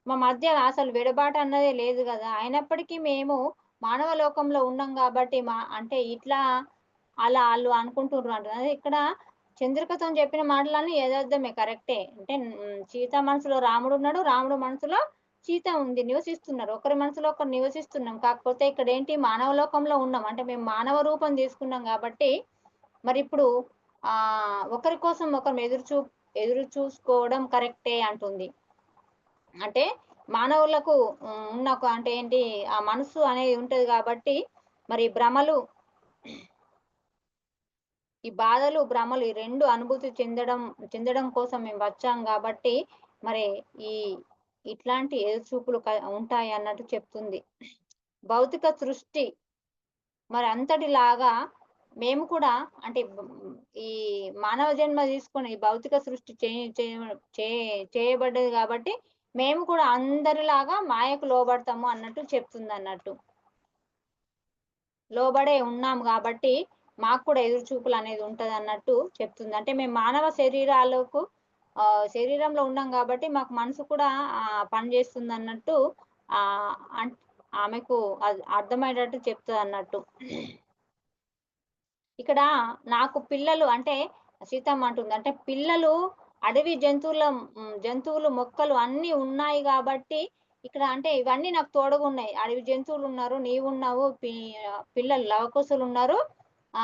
మా మధ్య అసలు విడబాటు అన్నదే లేదు గదా! అయినప్పటికీ మేము మానవ లోకంలో ఉన్నాం గాబట్టి అంటే ఇట్లా అలా ఆళ్ళు అనుకుంటుర్రు అంట. అదే ఇక్కడ చంద్రికతోని చెప్పిన మాటలన్నీ యదార్థమే కరెక్టే. అంటే సీత మనసులో రాముడున్నాడు. రాముడు మనసులో సీత ఉంది. నివసిస్తున్నారు. ఒకరి మనసులో ఒకరు నివసిస్తున్నాం. కాకపోతే ఇక్కడేంటి మానవ లోకంలో ఉన్నాం. అంటే మేము మానవ రూపం తీసుకున్నాం గాబట్టి, మరిప్పుడు ఒకరి కోసం ఒకరం ఎదురు చూసుకోవడం కరెక్టే అంటుంది. అంటే మానవులకు ఉన్న ఒక అంటే ఏంటి ఆ మనసు అనేది ఉంటది గాబట్టి, మరి ఈ బాధలు, భ్రమలు ఈ 2 అనుభూతి చెందడం కోసం మేము వచ్చాం గాబట్టి, మరి ఈ ఇట్లాంటి ఎదురుచూపులు ఉంటాయన్నట్టు చెప్తుంది. భౌతిక సృష్టి మరి అంతటిలాగా మేము కూడా అంటే ఈ మానవ జన్మ తీసుకొని ఈ భౌతిక సృష్టి చే చేయబడ్డది గాబట్టి, మేము కూడా అందరిలాగా మాయకు లోబడతాము అన్నట్టు చెప్తుందన్నట్టు. లోబడే ఉన్నాం గాబట్టి, మాకు కూడా ఎదురుచూపులనేది ఉంటదన్నట్టు చెప్తుంది. అంటే మేము మానవ శరీరంలో ఉన్నాం గాబట్టి, మాకు మనసు కూడా పని జేస్తుందన్నట్టు ఆహ్, అన్ ఆమెకు అర్థమయ్యేటట్టు చెప్తదన్నట్టు. ఇక్కడ నాకు పిల్లలు అంటే సీతమ్మ అంటుంది. అంటే పిల్లలు అడవి జంతువులు, మొక్కలు అన్నీ ఉన్నాయి గాబట్టి, ఇక్కడ అంటే ఇవన్నీ నాకు తోడుగున్నాయి. అడవి జంతువులున్నారు, నీవున్నావు, పిల్లలు లవకుశులున్నారు,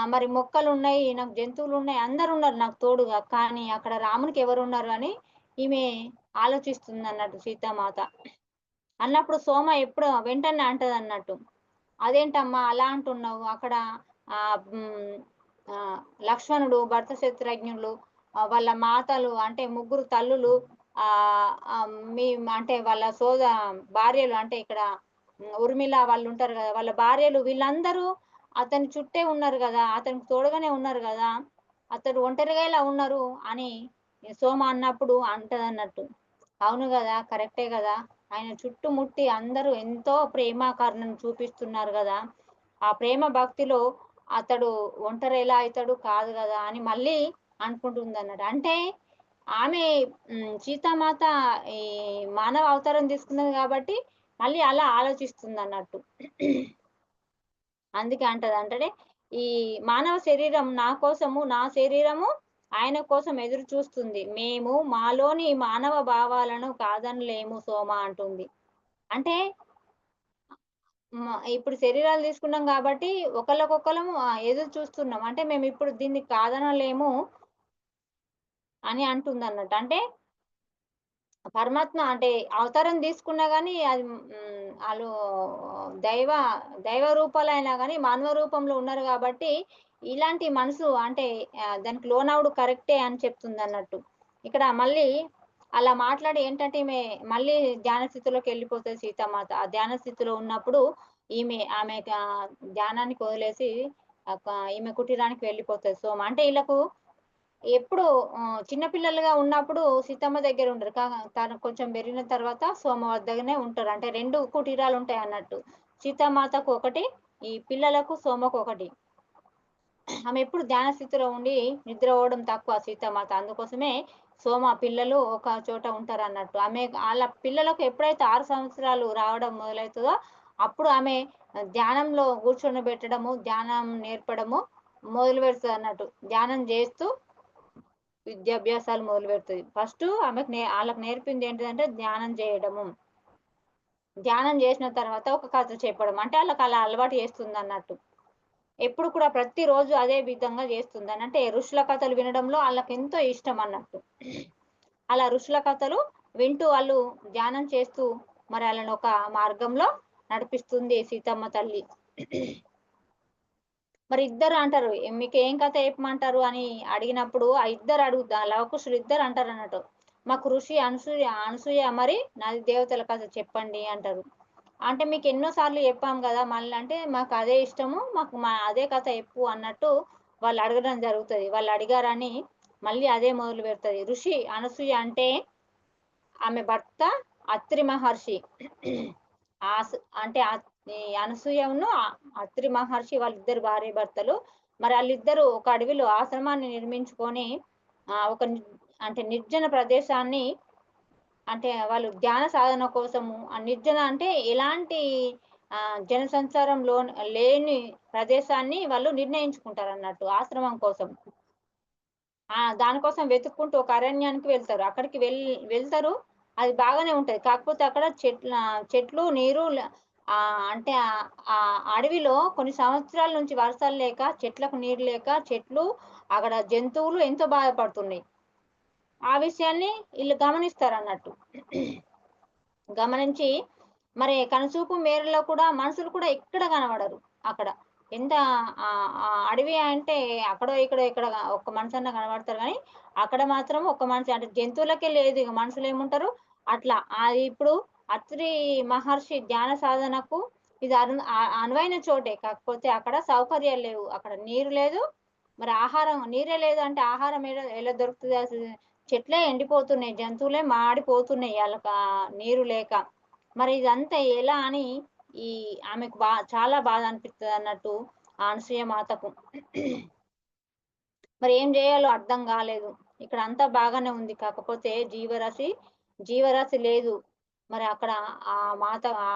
మరి మొక్కలున్నాయి, నాకు జంతువులున్నాయి, అందరున్నారు నాకు తోడుగా. కానీ అక్కడ రామునికి ఎవరున్నారు అని ఈమె ఆలోచిస్తుందన్నట్టు సీతామాత. అన్నప్పుడు సోమ ఎప్పుడు వెంటనే అంటదన్నట్టు. "అదేంటమ్మా అలా అంటున్నావు? అక్కడ హ్మ్. లక్ష్మణుడు, భరత శత్రుఘ్నులు, వాళ్ళ మాతలు అంటే ముగ్గురు తల్లులు, ఆహ్, ఆహ్, మీ అంటే వాళ్ళ భార్యలు అంటే ఇక్కడ ఊర్మిళ వాళ్ళుంటారు గదా! వాళ్ళ భార్యలు వీళ్ళందరూ అతని చుట్టే ఉన్నారు గదా! అతనికి తోడుగానే ఉన్నారు గదా! అతడు ఒంటరిగా ఎలా ఉన్నారు" అని సోమ అన్నప్పుడు అంటదన్నట్టు. అవును గదా! కరెక్టే గదా! ఆయన చుట్టుముట్టి అందరూ ఎంతో ప్రేమ, కరుణను చూపిస్తున్నారు గదా! ఆ ప్రేమ భక్తిలో అతడు ఒంటరి ఎలా అయితాడు? కాదు గదా! అని మళ్ళీ అనుకుంటుందన్నట్టు. అంటే ఆమె సీతామాత ఈ మానవ అవతారం తీసుకున్నది గాబట్టి, మళ్ళీ అలా ఆలోచిస్తుందన్నట్టు. అందుకే అంటది. అంటే ఈ మానవ శరీరం నా శరీరము ఆయన కోసం ఎదురు చూస్తుంది. మేము మాలోని మానవ భావాలను కాదనలేము సోమ అంటుంది. అంటే ఇప్పుడు శరీరాలు తీసుకున్నాం గాబట్టి ఒకళ్ళకొకళ్ళము ఎదురు చూస్తున్నాం. అంటే మేమిప్పుడు దీన్ని కాదనలేము అని అంటుందన్నట్టు. అంటే పరమాత్మ అంటే అవతారం తీసుకున్నా గానీ అది ఆళ్ళు దైవ దైవ రూపాలైనా గానీ మానవ రూపంలో ఉన్నారు గాబట్టి, ఇలాంటి మనసు అంటే దానికి లోనవుడు కరెక్టే అని చెప్తుందన్నట్టు. ఇక్కడ మళ్ళీ అలా మాట్లాడి ఏంటంటే ఈమె మళ్ళీ ధ్యాన స్థితిలోకెళ్ళిపోతది సీతామాత. ఆ ధ్యాన స్థితిలో ఉన్నప్పుడు ఆమె ధ్యానానికి వదిలేసి ఈమె కుటీరానికి వెళ్ళిపోతది సోమ. అంటే ఈళ్ళకు ఎప్పుడు చిన్న పిల్లలుగా ఉన్నప్పుడు సీతమ్మ దగ్గర ఉండరు. తను కొంచెం పెరిగిన తర్వాత సోమ వద్దనే ఉంటారు. అంటే 2 కుటీరాలుంటాయన్నట్టు. సీతామాతకు ఒకటి, ఈ పిల్లలకు సోమకొకటి. ఆమె ఎప్పుడు ధ్యాన స్థితిలో ఉండి నిద్ర పోవడం తక్కువ సీతామాత. అందుకోసమే సోమ పిల్లలు ఒక చోట ఉంటారన్నట్టు. ఆళ్ళ పిల్లలకు ఎప్పుడైతే 6 సంవత్సరాలు రావడం మొదలైతదో, అప్పుడు ఆమె ధ్యానంలో కూర్చొనబెట్టడము, ధ్యానం నేర్పడము మొదలుపెడతదన్నట్టు. ధ్యానం జేస్తూ విద్యాభ్యాసాలు మొదలుపెడతది. ఫస్టు ఆళ్ళకి నేర్పింది ఏంటిదంటే ధ్యానం జేయడము. ధ్యానం జేసిన తర్వాత ఒక కథ చెప్పడం. అంటే ఆళ్ళకలా అలవాటు చేస్తుందన్నట్టు. ఎప్పుడు కూడా ప్రతిరోజు అదే విధంగా జేస్తుందని. అంటే ఋషుల కథలు వినడంలో ఆళ్ళకెంతో ఇష్టమన్నట్టు. అలా ఋషుల కథలు వింటూ వాళ్ళు ధ్యానం చేస్తూ మరి ఆళ్ళనొక మార్గంలో నడిపిస్తుంది సీతమ్మ తల్లి. మరి ఇద్దరు అంటారు. మీకేం కథ చెప్పమంటారు అని అడిగినప్పుడు, ఆ ఇద్దరు లవకుశులు ఇద్దరు అంటారన్నట్టు. మాకు ఋషి అనసూయ మరి నాది దేవతల కథ చెప్పండి అంటారు. అంటే మీకు ఎన్నో సార్లు చెప్పాం గదా! మళ్ళీ అంటే మాకు అదే ఇష్టము. మాకు అదే కథ చెప్పు అన్నట్టు వాళ్ళు అడగడం జరుగుతది. వాళ్ళు అడిగారని మళ్ళీ అదే మొదలుపెడతది. ఋషి అనసూయ అంటే ఆమె భర్త అత్రి మహర్షి. ఆస్ అంటే ఈ అనసూయను అత్రి మహర్షి వాళ్ళిద్దరు భార్యాభర్తలు. మరి ఆళ్ళిద్దరూ ఒక అడవిలో ఆశ్రమాన్ని నిర్మించుకొని ఒక అంటే నిర్జన ప్రదేశాన్ని అంటే వాళ్ళు ధ్యాన సాధన కోసము నిర్జన అంటే ఎలాంటి జనసంచారం లేని ప్రదేశాన్ని వాళ్ళు నిర్ణయించుకుంటారన్నట్టు ఆశ్రమం కోసం. దానికోసం వెతుక్కుంటూ ఒక అరణ్యానికి వెళ్తారు. అక్కడికి వెళ్తారు. అది బాగానే ఉంటది. కాకపోతే అక్కడ చెట్లు, నీరు అంటే ఆ అడవిలో కొన్ని సంవత్సరాల నుంచి వర్షాలు లేక, చెట్లకు నీరు లేక, అక్కడ జంతువులు ఎంతో బాధపడుతున్నాయి. ఆ విషయాన్ని ఈళ్ళు గమనిస్తారన్నట్టు. గమనించి మరి కనుచూపు మేరలో కూడా మనుషులు కూడా ఎక్కడ కనబడరు అక్కడ. ఎంత అడవి అంటే అక్కడో, ఇక్కడో ఇక్కడ ఒక్క మనిషన్నా కనబడతారు గానీ, అక్కడ మాత్రం ఒక్క మనిషి అంటే జంతువులకే లేదు ఇగ మనుషులేముంటారు? అట్లా. అది ఇప్పుడు అత్రి మహర్షి ధ్యాన సాధనకు ఇది అనువైన చోటే. కాకపోతే అక్కడ సౌకర్యాలు లేవు. అక్కడ నీరు లేదు. మరి నీరే లేదు అంటే ఆహారం ఎలా దొరుకుతది అసలు? చెట్లే ఎండిపోతున్నాయి. జంతువులే మాడిపోతున్నాయి ఆళ్ళకా నీరు లేక. మరి ఇదంతా ఎలా అని ఈ ఆమెకు చాలా బాధ అనిపిత్తదన్నట్టు ఆ అనసూయ మాతకు. మరి ఏం జేయాలో అర్థం గాలేదు. ఇక్కడ అంతా బాగానే ఉంది. కాకపోతే జీవరాశి లేదు. మరి అక్కడ ఆ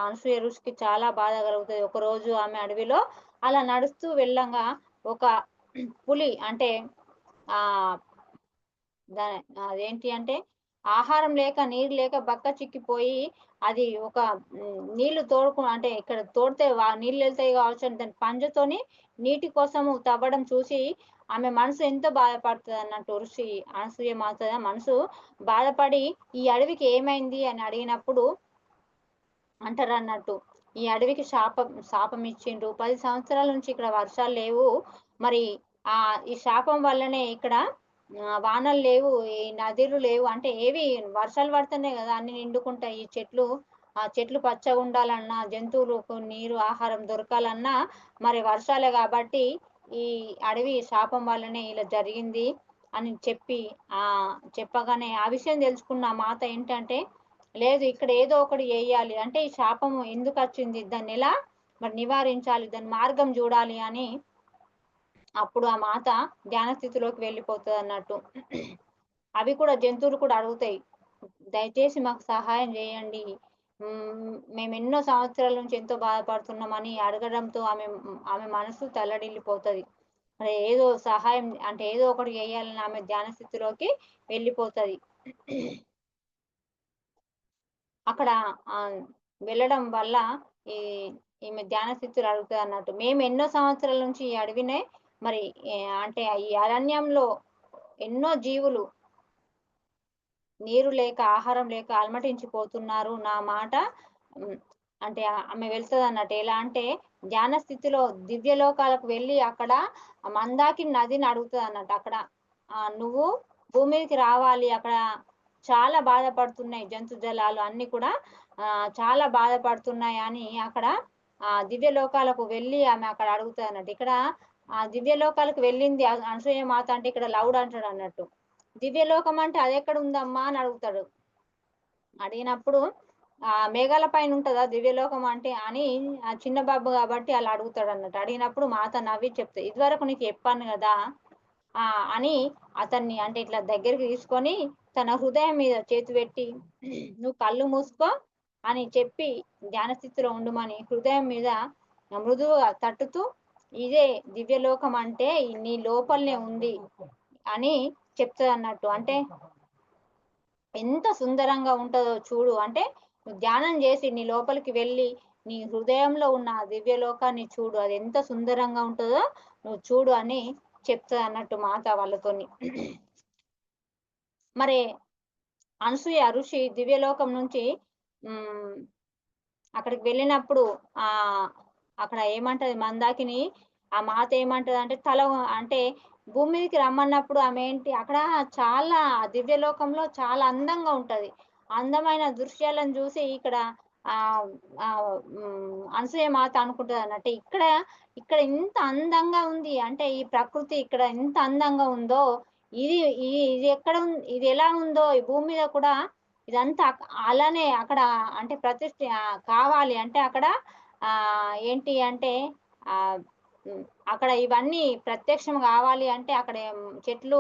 అనసూయ ఋషికి చాలా బాధ కలుగుతది. ఒకరోజు ఆమె అడవిలో అలా నడుస్తూ వెళ్ళంగా ఒక పులి అంటే ఆహ్ అదేంటి అంటే ఆహారం లేక, నీరు లేక బక్క చిక్కిపోయి అది ఒక నీళ్లు అంటే ఇక్కడ తోడితే నీళ్ళెళ్తాయి కావచ్చు అని దాని పంజతోని నీటి కోసము తవ్వడం చూసి ఆమె మనసు ఎంతో బాధపడుతదన్నట్టు అనసూయ మాత మనసు బాధపడి ఈ అడవికి ఏమైంది అని అడిగినప్పుడు అంటారన్నట్టు. ఈ అడవికి శాపం ఇచ్చిండ్రు. 10 సంవత్సరాల నుంచి ఇక్కడ వర్షాలు లేవు. మరి ఈ శాపం వల్లనే ఇక్కడ వానలు లేవు. ఈ నదులు లేవు. అంటే ఏవి వర్షాలు పడితేనే కదా అన్ని నిండుకుంటాయి. ఈ చెట్లు ఆ చెట్లు పచ్చగుండాలన్నా, జంతువులకు నీరు, ఆహారం దొరకాలన్నా మరి వర్షాలే కాబట్టి ఈ అడవి శాపం వల్లనే ఇలా జరిగింది అని చెప్పగానే ఆ విషయం తెలుసుకున్న మాత ఏంటంటే లేదు ఇక్కడ ఏదో ఒకటి చేయాలి. అంటే ఈ శాపము ఎందుకచ్చింది? దాన్నెలా మరి నివారించాలి? దాని మార్గం చూడాలి అని అప్పుడు ఆ మాత ధ్యాన స్థితిలోకి వెళ్ళిపోతదన్నట్టు. అవి కూడా జంతువులు కూడా అడుగుతాయి. దయచేసి మాకు సహాయం చేయండి. మేమెన్నో సంవత్సరాల నుంచి ఎంతో బాధపడుతున్నామని అడగడంతో ఆమె మనసు తల్లడిల్లిపోతది. మరి ఏదో సహాయం అంటే ఏదో ఒకటి చేయాలని ఆమె ధ్యాన స్థితిలోకి వెళ్ళిపోతది. అక్కడ వెళ్ళడం వల్ల ఈ ఈమె ధ్యాన స్థితులు అడుగుతదన్నట్టు. మేము ఎన్నో సంవత్సరాల నుంచి ఈ అడవినే మరి అంటే ఈ అరణ్యంలో ఎన్నో జీవులు నీరు లేక, ఆహారం లేక అలమటించిపోతున్నారు. నా మాట అంటే ఆమె వెళ్తదన్నట్టు. ఎలా అంటే ధ్యాన స్థితిలో దివ్య లోకాలకు వెళ్ళి అక్కడ మందాకిని నదిని అడుగుతదన్నట్టు. అక్కడ నువ్వు భూమి మీదకి రావాలి. అక్కడ చాలా బాధపడుతున్నాయి జంతు జలాలు అన్నీ కూడా చాలా బాధపడుతున్నాయి అని అక్కడ దివ్య లోకాలకు వెళ్ళి ఆమె అక్కడ అడుగుతదన్నట్టు. ఇక్కడ దివ్య లోకాలకు వెళ్ళింది అనసూయ మాత అంటే ఇక్కడ లవుడు అంటాడు అన్నట్టు. దివ్యలోకం అంటే అదెక్కడ ఉందమ్మా అని అడుగుతాడు. అడిగినప్పుడు మేఘాల పైన ఉంటదా దివ్యలోకం అంటే అని ఆ చిన్న బాబు కాబట్టి అలా అడుగుతాడు అన్నట్టు. అడిగినప్పుడు మాత నవ్వి చెప్తాది. ఇదివరకు నీకు చెప్పాను కదా అని అతన్ని అంటే ఇట్లా దగ్గరికి తీసుకొని తన హృదయం మీద చేతి పెట్టి నువ్వు కళ్ళు మూసుకో అని చెప్పి ధ్యాన స్థితిలో ఉండమని హృదయం మీద మృదువుగా తట్టుతూ ఇదే దివ్యలోకం అంటే నీ లోపలనే ఉంది అని చెప్తుంది అన్నట్టు. అంటే ఎంత సుందరంగా ఉంటుందో చూడు. అంటే నువ్వు ధ్యానం చేసి నీ లోపలికి వెళ్ళి నీ హృదయంలో ఉన్న ఆ దివ్యలోకాన్ని చూడు. అది ఎంత సుందరంగా ఉంటుందో నువ్వు చూడు అని చెప్తుంది అన్నట్టు మాత వాళ్ళతోని. మరి అనసూయ ఋషి దివ్యలోకం నుంచి అక్కడికి వెళ్ళినప్పుడు అక్కడ ఏమంటది మందాకిని ఆ మాత ఏమంటది అంటే అంటే భూమి మీదకి రమ్మన్నప్పుడు ఆమె ఏంటి అక్కడ చాలా దివ్యలోకంలో చాలా అందంగా ఉంటది. అందమైన దృశ్యాలను చూసి ఇక్కడ అనసూయ మాత అనుకుంటది అన్నట్టు. ఇక్కడ ఇంత అందంగా ఉంది అంటే ఈ ప్రకృతి ఇక్కడ ఎంత అందంగా ఉందో ఇది ఇది ఎక్కడ ఇది ఎలా ఉందో ఈ భూమి మీద కూడా ఇదంతా అలానే అక్కడ అంటే ప్రతిష్ఠ కావాలి అంటే అక్కడ ఏంటి అంటే అక్కడ ఇవన్నీ ప్రత్యక్షం కావాలి అంటే అక్కడ చెట్లు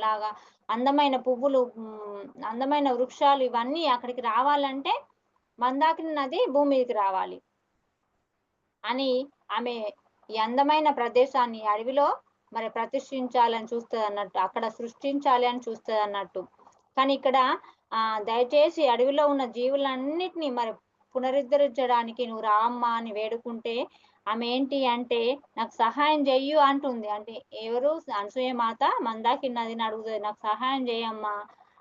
లాగా అందమైన పువ్వులు అందమైన వృక్షాలు ఇవన్నీ అక్కడికి రావాలంటే మందాకిని నది భూమి మీదకి రావాలి అని ఆమె ఈ అందమైన ప్రదేశాన్ని అడవిలో మరి ప్రతిష్ఠించాలని చూస్తుంది అన్నట్టు. అక్కడ సృష్టించాలి అని చూస్తుంది అన్నట్టు. కానీ ఇక్కడ దయచేసి అడవిలో ఉన్న జీవులన్నిటినీ మరి పునరుద్ధరించడానికి నువ్వు రామ్మా అని వేడుకుంటే ఆమె ఏంటి అంటే నాకు సహాయం చెయ్యు అంటుంది. అంటే ఎవరు అనసూయ మాత మందాకిని నదిని అడుగుతుంది నాకు సహాయం చేయమ్మా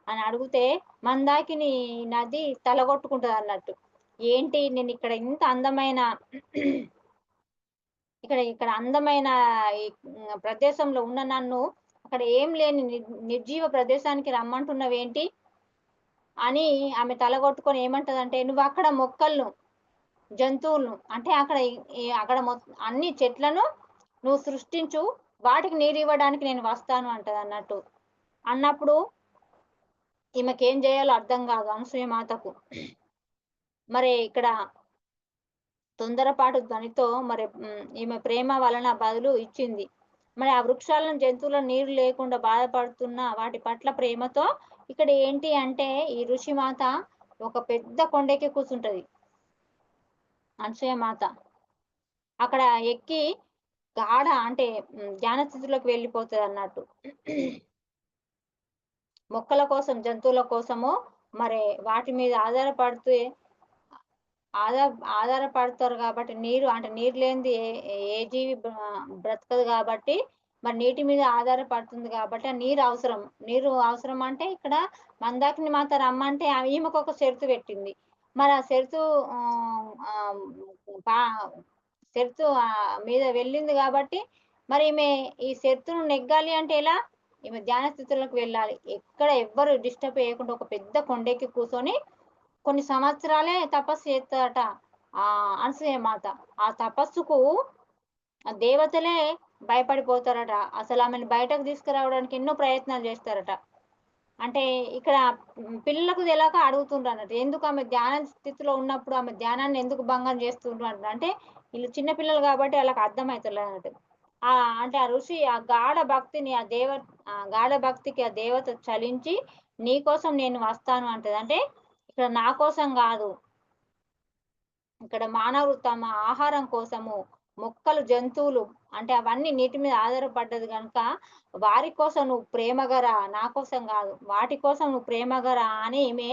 అని అడిగితే మందాకిని నది తలగొట్టుకుంటుంది అన్నట్టు. ఏంటి నేను ఇక్కడ ఇంత అందమైన ఇక్కడ అందమైన ఈ ప్రదేశంలో ఉన్న నన్ను అక్కడ ఏం లేని నిర్జీవ ప్రదేశానికి రమ్మంటున్నవేంటి అని ఆమె తలగొట్టుకొని ఏమంటదంటే నువ్వు అక్కడ మొక్కలను జంతువులను అంటే అక్కడ అన్ని చెట్లను నువ్వు సృష్టించు వాటికి నీరు ఇవ్వడానికి నేను వస్తాను అంటది అన్నట్టు. అన్నప్పుడు ఈమెకేం చేయాలో అర్థం కాదు అనసూయ మాతకు. మరి ఇక్కడ తొందరపాటు ధ్వనితో మరి ఈమె ప్రేమ వలన బదులు ఇచ్చింది. మరి ఆ వృక్షాలను జంతువులను నీరు లేకుండా బాధపడుతున్న వాటి పట్ల ప్రేమతో ఇక్కడ ఏంటి అంటే ఈ ఋషి మాత ఒక పెద్ద కొండెక్కి కూర్చుంటది అనసూయ మాత. అక్కడ ఎక్కి గాఢ అంటే ధ్యాన స్థితిలోకి వెళ్ళిపోతుంది అన్నట్టు. మొక్కల కోసం, జంతువుల కోసము మరి వాటి మీద ఆధారపడుతూ ఆధార ఆధారపడతారు కాబట్టి నీరు అంటే నీరు లేనిది ఏ జీవి బ్రతకదు కాబట్టి మరి నీటి మీద ఆధారపడుతుంది కాబట్టి ఆ నీరు అవసరం. నీరు అవసరం అంటే ఇక్కడ మందాకిని మాత రమ్మంటే ఈమెకొక షరతు పెట్టింది. మరి ఆ షరతు ఆహ్, పా షరతు మీద వెళ్ళింది కాబట్టి మరి ఈమె ఈ షరతును నెగ్గాలి అంటే ఎలా? ఈమె ధ్యాన స్థితులకు వెళ్ళాలి. ఎక్కడ ఎవ్వరు డిస్టర్బ్ చేయకుండా ఒక పెద్ద కొండెక్కి కూర్చొని కొన్ని సంవత్సరాలే తపస్సు చేత్తదట అనసూయ మాత. ఆ తపస్సుకు ఆ దేవతలే భయపడిపోతారట. అసలామెను బయటకు తీసుకురావడానికి ఎన్నో ప్రయత్నాలు చేస్తారట. అంటే ఇక్కడ పిల్లలకు తెలవక అడుగుతుండ్రన్నట్టు. ఎందుకు ఆమె ధ్యాన స్థితిలో ఉన్నప్పుడు ఆమె ధ్యానాన్ని ఎందుకు భంగం చేస్తుండ్రు అంటే ఈళ్ళు చిన్న పిల్లలు కాబట్టి ఆళ్ళకి అర్థమైతలేదన్నట్టు. అంటే ఆ ఋషి ఆ గాఢ భక్తిని గాఢ భక్తికి ఆ దేవత చలించి నీ కోసం నేను వస్తాను అంటది. అంటే ఇక్కడ నా కోసం గాదు. ఇక్కడ మానవులు తమ ఆహారం కోసము మొక్కలు, జంతువులు అంటే అవన్నీ నీటి మీద ఆధారపడ్డది గనుక వారి కోసం నువ్వు ప్రేమగా రా, నా కోసం గాదు. వాటి కోసం నువ్వు ప్రేమగా రా అని ఈమె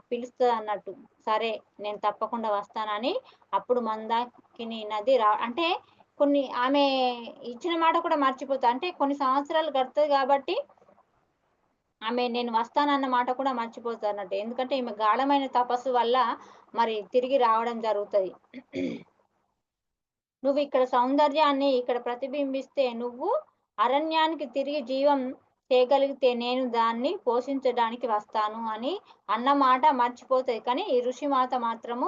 పిలుస్తదన్నట్టు. సరే నేను తప్పకుండా వస్తానని అప్పుడు మందాకిని నది అంటే కొన్ని ఆమె ఇచ్చిన మాట కూడా మర్చిపోతా. అంటే కొన్ని సంవత్సరాలు గడుతది గాబట్టి ఆమె నేను వస్తానన్న మాట కూడా మర్చిపోతదన్నట్టు. ఎందుకంటే ఈమె గాఢమైన తపస్సు వల్ల మరి తిరిగి రావడం జరుగుతది. నువ్విక్కడ సౌందర్యాన్ని ఇక్కడ ప్రతిబింబిస్తే నువ్వు అరణ్యానికి తిరిగి జీవం తేగలిగితే నేను దాన్ని పోషించడానికి వస్తాను అని అన్న మాట మర్చిపోతది. కానీ ఈ ఋషిమాత మాత్రము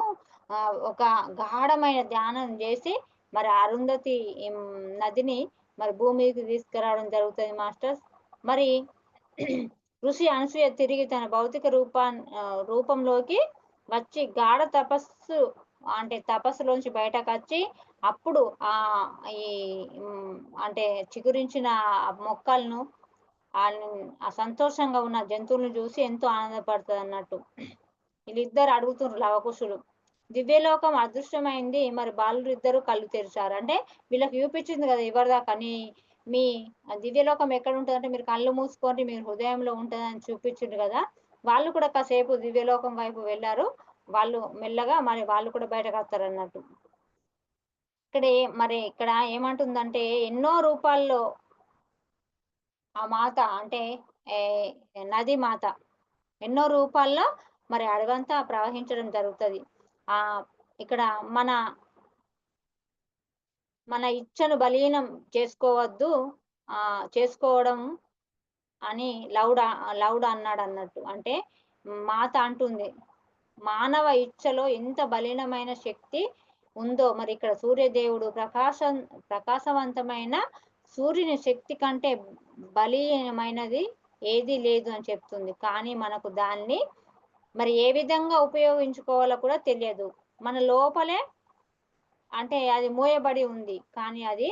ఒక గాఢమైన ధ్యానం జేసి మరి అరుంధతి నదిని మరి భూమి మీదకి తీసుకురావడం జరుగుతది మాస్టర్స్. మరి ఋషి అనసూయ తిరిగి తన భౌతిక రూపంలోకి వచ్చి గాఢ తపస్సు అంటే తపస్సులోంచి బయటకచ్చి అప్పుడు ఈ అంటే చిగురించిన మొక్కలను సంతోషంగా ఉన్న జంతువులను చూసి ఎంతో ఆనందపడతదన్నట్టు. వీళ్ళిద్దరు అడుగుతుర్రు లవకుశులు. దివ్యలోకం అదృష్టమైంది. మరి బాలురిద్దరూ కళ్ళు తెరిచారు. అంటే వీళ్ళకి చూపించింది కదా ఇవరిదాకా మీ దివ్యలోకం ఎక్కడుంటదంటే మీరు కళ్ళు మూసుకోండి మీ హృదయంలో ఉంటదని చూపించిండు కదా! వాళ్ళు కూడా కాసేపు దివ్యలోకం వైపు వెళ్లారు. వాళ్ళు మెల్లగా మరి వాళ్ళు కూడా బయటకత్తారన్నట్టు. మరి ఇక్కడ ఏమంటుందంటే ఎన్నో రూపాల్లో ఆ మాత అంటే నది మాత ఎన్నో రూపాల్లో మరి అడవంతా ప్రవహించడం జరుగుతది. ఇక్కడ మన మన ఇచ్చను బలీనం చేసుకోవద్దు. చేసుకోవడం అని లౌడ్ అన్నాడన్నట్టు. అంటే మాత అంటుంది. మానవ ఇచ్చలో ఎంత బలీనమైన శక్తి ఉందో మరి ఇక్కడ సూర్యదేవుడు ప్రకాశవంతమైన సూర్యుని శక్తి కంటే బలీయమైనది ఏదీ లేదు అని చెప్తుంది. కానీ మనకు దాన్ని మరి ఏ విధంగా ఉపయోగించుకోవాలో కూడా తెలియదు. మన లోపలే అంటే అది మూయబడి ఉంది. కానీ అది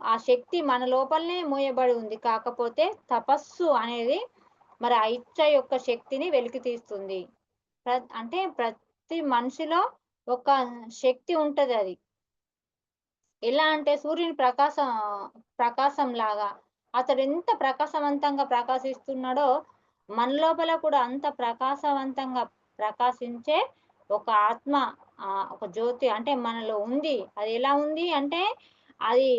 ఆ శక్తి మన లోపలనే మూయబడి ఉంది. కాకపోతే తపస్సు అనేది మరి ఆ ఇచ్చ యొక్క శక్తిని వెలికితీస్తుంది. అంటే ప్రతి మనిషిలో ఒక శక్తి ఉంటదది. ఎలా అంటే సూర్యుని ప్రకాశంలాగా అతడెంత ప్రకాశవంతంగా ప్రకాశిస్తున్నాడో మన లోపల కూడా అంత ప్రకాశవంతంగా ప్రకాశించే ఒక ఆత్మ ఒక జ్యోతి అంటే మనలో ఉంది. అది ఎలా ఉంది అంటే అది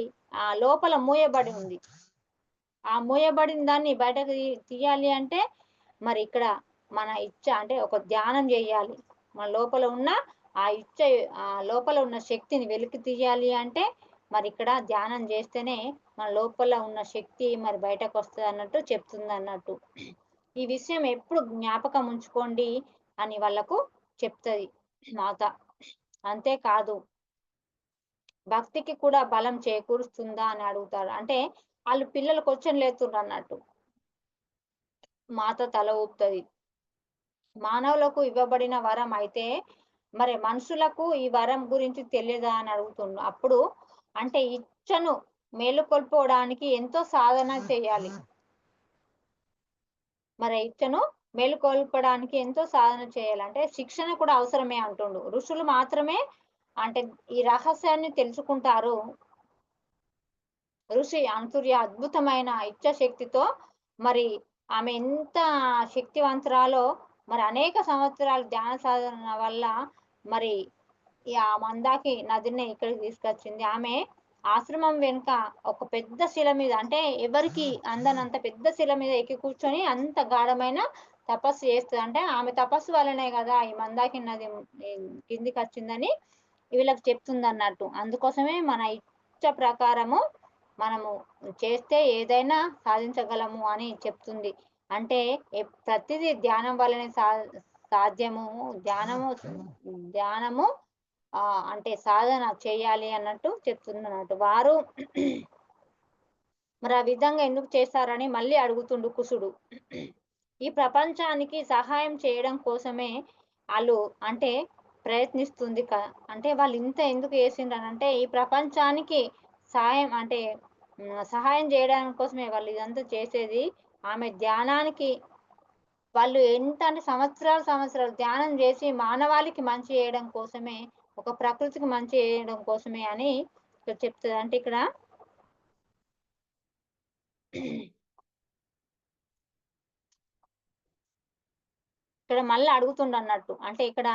లోపల మూయబడి ఉంది. ఆ మూయబడిన దాన్ని బయటకు తీయాలి అంటే మరి ఇక్కడ మన ఇచ్చ అంటే ఒక ధ్యానం చేయాలి. మన లోపల ఉన్న లోపల ఉన్న శక్తిని వెలికి తీయాలి అంటే మరి ఇక్కడ ధ్యానం చేస్తేనే మన లోపల ఉన్న శక్తి మరి బయటకొస్తదన్నట్టు చెప్తుందన్నట్టు. ఈ విషయం ఎప్పుడు జ్ఞాపకం ఉంచుకోండి అని వాళ్ళకు చెప్తది మాత. అంతేకాదు భక్తికి కూడా బలం చేకూరుస్తుందా అని అడుగుతారు. అంటే ఆళ్ళు పిల్లలు క్వెషన్ లేతుండ్రన్నట్టు. మాత తల ఊపుతది. మానవులకు ఇవ్వబడిన వరం అయితే మరి మనుషులకు ఈ వరం గురించి తెలియదా అని అడుగుతుండు. అప్పుడు అంటే ఇచ్చను మేలుకొల్పోవడానికి ఎంతో సాధన చేయాలి. మరి ఇచ్చను మేలుకొల్పడానికి ఎంతో సాధన చేయాలి. అంటే శిక్షణ కూడా అవసరమే అంటుండు. ఋషులు మాత్రమే అంటే ఈ రహస్యాన్ని తెలుసుకుంటారు. ఋషి అంతుర్య అద్భుతమైన ఇచ్ఛాశక్తితో మరి ఆమె ఎంత శక్తివంతురాలో మరి అనేక సంవత్సరాలు ధ్యాన సాధన వల్ల మరి ఆ మందాకి నదిని ఇక్కడికి తీసుకొచ్చింది. ఆమె ఆశ్రమం వెనుక ఒక పెద్ద శిల మీద అంటే ఎవరికి అందనంత పెద్ద శిల మీద ఎక్కి కూర్చొని అంత గాఢమైన తపస్సు చేస్తది. అంటే ఆమె తపస్సు వల్లనే కదా ఈ మందాకిని నది కిందికి వచ్చిందని వీళ్ళకి చెప్తుందన్నట్టు. అందుకోసమే మన ఇచ్చ ప్రకారము మనము చేస్తే ఏదైనా సాధించగలము అని చెప్తుంది. అంటే ప్రతిదీ ధ్యానం వల్లనే సాధ్యము. ధ్యానము ధ్యానము అంటే సాధన చేయాలి అన్నట్టు చెప్తుందన్నట్టు. వారు మరి ఆ విధంగా ఎందుకు చేస్తారని మళ్ళీ అడుగుతుండు కుశుడు. ఈ ప్రపంచానికి సహాయం చేయడం కోసమే ఆళ్ళు అంటే ప్రయత్నిస్తుంది అంటే వాళ్ళు ఇంత ఎందుకు చేసిండ్రనంటే ఈ ప్రపంచానికి సాయం అంటే సహాయం చేయడానికి కోసమే వాళ్ళు ఇదంతా చేసేది. ఆమె ధ్యానానికి వాళ్ళు ఎంత అంటే సంవత్సరాలు ధ్యానం చేసి మానవాళికి మంచి చేయడం కోసమే, ఒక ప్రకృతికి మంచి చేయడం కోసమే అని ఇక్కడ చెప్తది. అంటే ఇక్కడ ఇక్కడ మళ్ళీ అడుగుతుండన్నట్టు. అంటే ఇక్కడ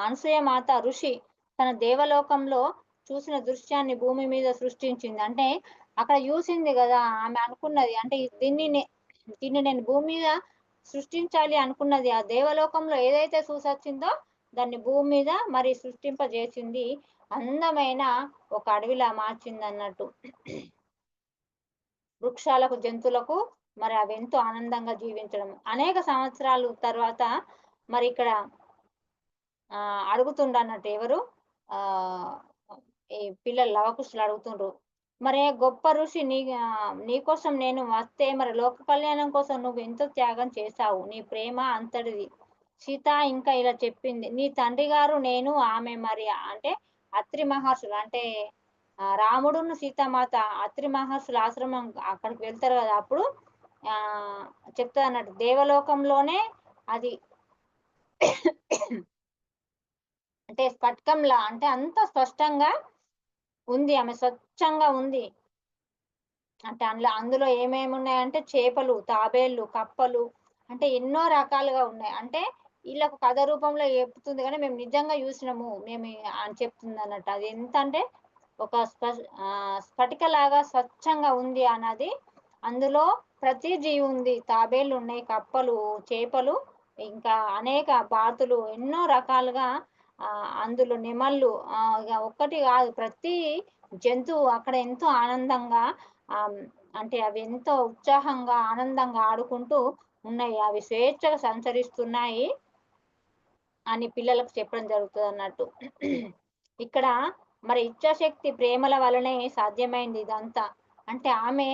అనసూయ మాత ఋషి తన దేవలోకంలో చూసిన దృశ్యాన్ని భూమి మీద సృష్టించింది. అంటే అక్కడ చూసింది గదా! ఆమె అనుకున్నది. అంటే దీన్ని నేను భూమి మీద సృష్టించాలి అనుకున్నది. ఆ దేవలోకంలో ఏదైతే చూసొచ్చిందో దాన్ని భూమి మీద మరి సృష్టింపజేసింది. అందమైన ఒక అడవిలా మార్చిందన్నట్టు. వృక్షాలకు, జంతువులకు మరి అవెంతో ఆనందంగా జీవించడం. అనేక సంవత్సరాలు తర్వాత మరి ఇక్కడ అడుగుతుండన్నట్టు ఎవరు? ఆహ్, ఈ పిల్లలు లవకుశులు అడుగుతుండ్రు. "మరే గొప్ప ఋషి నీకోసం నేను వస్తే మరి లోక కళ్యాణం కోసం నువ్వు ఎంతో త్యాగం చేశావు. నీ ప్రేమ అంతటిది." సీత ఇంకా ఇలా చెప్పింది. "నీ తండ్రి గారు నేను ఆమె మరి అంటే అత్రి మహర్షులు అంటే రాముడును సీతామాత అత్రి మహర్షుల ఆశ్రమం అక్కడికి వెళ్తారు గదా! అప్పుడు ఆహ్, చెప్తదన్నట్టు. దేవలోకంలోనే అది అంటే స్ఫటికంలా అంటే అంత స్పష్టంగా ఉంది. ఆమె స్వచ్ఛంగా ఉంది. అంటే అందులో ఏమేమున్నాయంటే చేపలు, తాబేళ్లు, కప్పలు అంటే ఎన్నో రకాలుగా ఉన్నాయి. అంటే ఈళ్ళకు కథ రూపంలో చెప్తుంది గానీ, మేము నిజంగా చూసినాము. మేము అని చెప్తుందన్నట్టు. అది ఎంతంటే ఒక స్ఫటికలాగా స్వచ్ఛంగా ఉంది ఆ నది. అందులో ప్రతి జీవి ఉంది. తాబేళ్లున్నాయి, కప్పలు, చేపలు, ఇంకా అనేక బాతులు ఎన్నో రకాలుగా అందులో నెమళ్ళు ఇగ ఒక్కటి గాదు ప్రతి జంతువు అక్కడ ఎంతో ఆనందంగా ఆహ్, అంటే అవి ఎంతో ఉత్సాహంగా, ఆనందంగా ఆడుకుంటూ ఉన్నాయి. అవి స్వేచ్ఛగా సంచరిస్తున్నాయి అని పిల్లలకు చెప్పడం జరుగుతదన్నట్టు. ఇక్కడ మరి ఇచ్ఛాశక్తి ప్రేమల వలనే సాధ్యమైంది ఇదంతా. అంటే ఆమె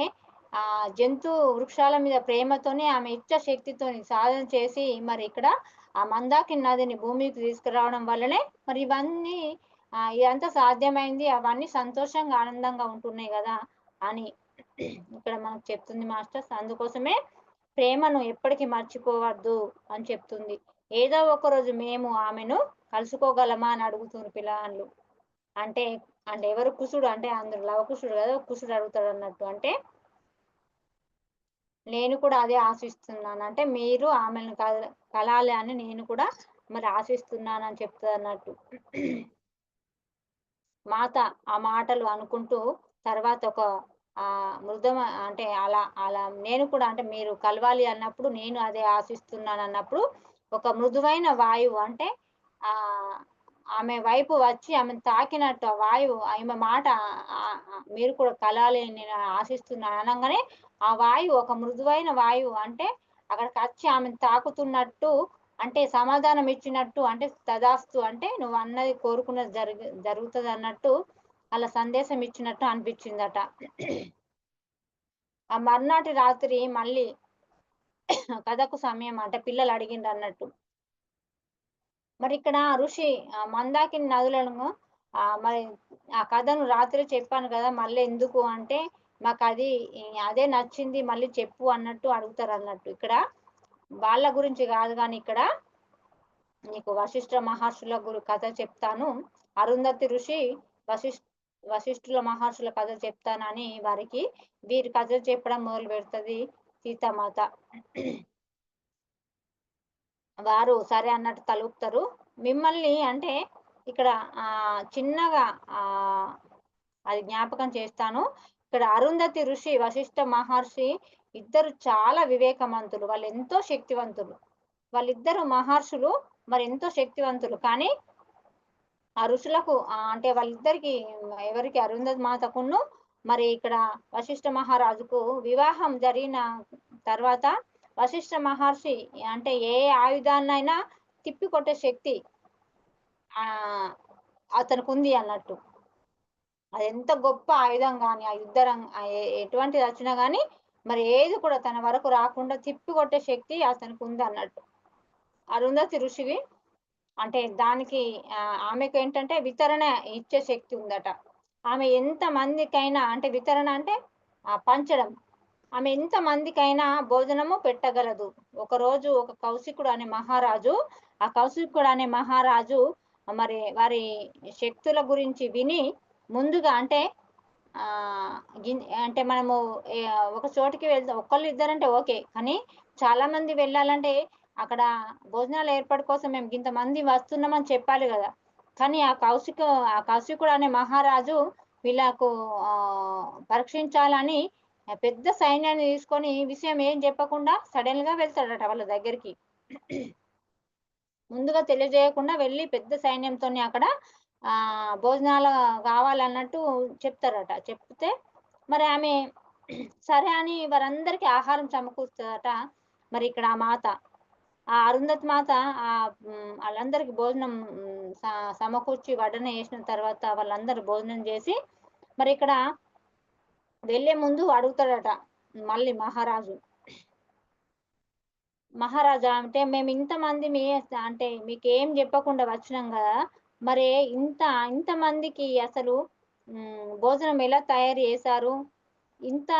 జంతు వృక్షాల మీద ప్రేమతోనే ఆమె ఇచ్ఛాశక్తితోని సాధన చేసి మరి ఇక్కడ ఆ మందాకిని నదిని భూమికి తీసుకురావడం వల్లనే మరి ఇవన్నీ ఇదంతా సాధ్యమైంది. అవన్నీ సంతోషంగా, ఆనందంగా ఉంటున్నాయి గదా! అని ఇక్కడ మనకు చెప్తుంది మాస్టర్స్. అందుకోసమే ప్రేమను ఎప్పటికి మర్చిపోవద్దు అని చెప్తుంది. ఏదో ఒక రోజు మేము ఆమెను కలుసుకోగలమా అని అడుగుతుర్రు పిల్లగాండ్లు. అంటే, అంటే ఎవరు కుశుడు అంటే అందులో లవకుశుడు కదా! కుశుడు అడుగుతాడన్నట్టు. అంటే నేను కూడా అదే ఆశిస్తున్నాను. అంటే మీరు ఆమెను కలాలి అని నేను కూడా మరి ఆశిస్తున్నానని చెప్తదన్నట్టు. మాత ఆ మాటలు అనుకుంటూ తర్వాత ఒక అంటే అలా నేను కూడా అంటే మీరు కలవాలి అన్నప్పుడు నేను అదే ఆశిస్తున్నానన్నప్పుడు ఒక మృదువైన వాయువు అంటే ఆహ్, ఆమె వైపు వచ్చి ఆమెను తాకినట్టు ఆ వాయువు ఆమె మాట మీరు కూడా కలాలి అని నేను ఆశిస్తున్నాను అనంగానే ఆ వాయువు ఒక మృదువైన వాయువు అంటే అక్కడికచ్చి ఆమెను తాకుతున్నట్టు అంటే సమాధానం ఇచ్చినట్టు అంటే తదాస్తు అంటే నువ్వన్నది కోరుకున్నది జరుగుతదన్నట్టు అలా సందేశం ఇచ్చినట్టు అనిపించిందట. ఆ మర్నాటి రాత్రి మళ్ళీ కథకు సమయం అంటే పిల్లలు అడిగిండ్రన్నట్టు. మరిక్కడ ఋషి మందాకిని నదులను మరి ఆ కథను రాత్రే చెప్పాను గదా! మళ్ళెందుకు అంటే మాకది అదే నచ్చింది మళ్ళీ చెప్పు అన్నట్టు అడుగుతారన్నట్టు. ఇక్కడ వాళ్ళ గురించి గాదు గానీ ఇక్కడ నీకు వశిష్ఠ మహర్షుల కథ చెప్తాను. అరుంధతి ఋషి వశిష్ వశిష్ఠుల మహర్షుల కథ చెప్తానని వీరి కథ చెప్పడం మొదలుపెడతది. సీతామాత. వారు సరే అన్నట్టు తలూపుతారు. మిమ్మల్ని అంటే ఇక్కడ చిన్నగా ఆహ్, అది జ్ఞాపకం చేస్తాను. ఇక్కడ అరుంధతి ఋషి, వశిష్ఠ మహర్షి ఇద్దరు చాలా వివేకవంతులు. వాళ్ళెంతో శక్తివంతులు. వాళ్ళిద్దరు మహర్షులు మరెంతో శక్తివంతులు. కానీ ఆ ఋషులకు అంటే వాళ్ళిద్దరికి ఎవరికి అరుంధతి మాతకును మరి ఇక్కడ వశిష్ఠ మహారాజుకు వివాహం జరిగిన తర్వాత వశిష్ఠ మహర్షి అంటే ఏ ఆయుధాన్నైనా తిప్పికొట్టే శక్తి ఆహ్, అతనికుంది అన్నట్టు. అదెంత గొప్ప ఆయుధం గాని, ఆ యుద్ధ ఎటువంటిదొచ్చినా గాని మరి ఏది కూడా తన వరకు రాకుండా తిప్పికొట్టే శక్తి అతనికుందన్నట్టు. అరుంధతి ఋషివి అంటే దానికి ఆమెకేంటంటే వితరణ ఇచ్చే శక్తి ఉందట. ఆమె ఎంతమందికైనా అంటే వితరణ అంటే పంచడం. ఆమె ఎంతమందికైనా భోజనము పెట్టగలదు. ఒకరోజు ఒక కౌశికుడు అనే మహారాజు, ఆ కౌశికుడు అనే మహారాజు మరి వారి శక్తుల గురించి విని ముందుగా అంటే ఆహ్, అంటే మనము ఒక చోటికి వెళ్తాం. ఒకళ్ళు ఇద్దరంటే ఓకే. కానీ చాలా మంది వెళ్ళాలంటే అక్కడ భోజనాల ఏర్పాటు కోసం మేము గింతమంది వస్తున్నామని చెప్పాలి గదా! కానీ ఆ కౌశికుడు అనే మహారాజు వీళ్ళకు పరీక్షించాలని పెద్ద సైన్యాన్ని తీసుకొని విషయం ఏం చెప్పకుండా సడెన్‌గా వెళ్తాడట వాళ్ళ దగ్గరికి. ముందుగా తెలియజేయకుండా వెళ్లి పెద్ద సైన్యంతోని అక్కడ భోజనాలు కావాలన్నట్టు చెప్తారట. చెప్తే మరి ఆమె సరే అని వారందరికీ ఆహారం సమకూరుస్తదట. మరి ఇక్కడ ఆ మాత, ఆ అరుంధతి మాత ఆళ్ళందరికి భోజనం సమకూర్చి వడ్డన ఏసిన తర్వాత వాళ్ళందరూ భోజనం చేసి మరి ఇక్కడ వెళ్ళే ముందు అడుగుతాడట మళ్ళీ మహారాజు. మహారాజా అంటే మేమింతమందిమి అంటే మీకేం జెప్పకుండా వచ్చినాం గదా! మరి ఇంత ఇంతమందికి అసలు భోజనం ఎలా తయారు జేశారు? ఇంత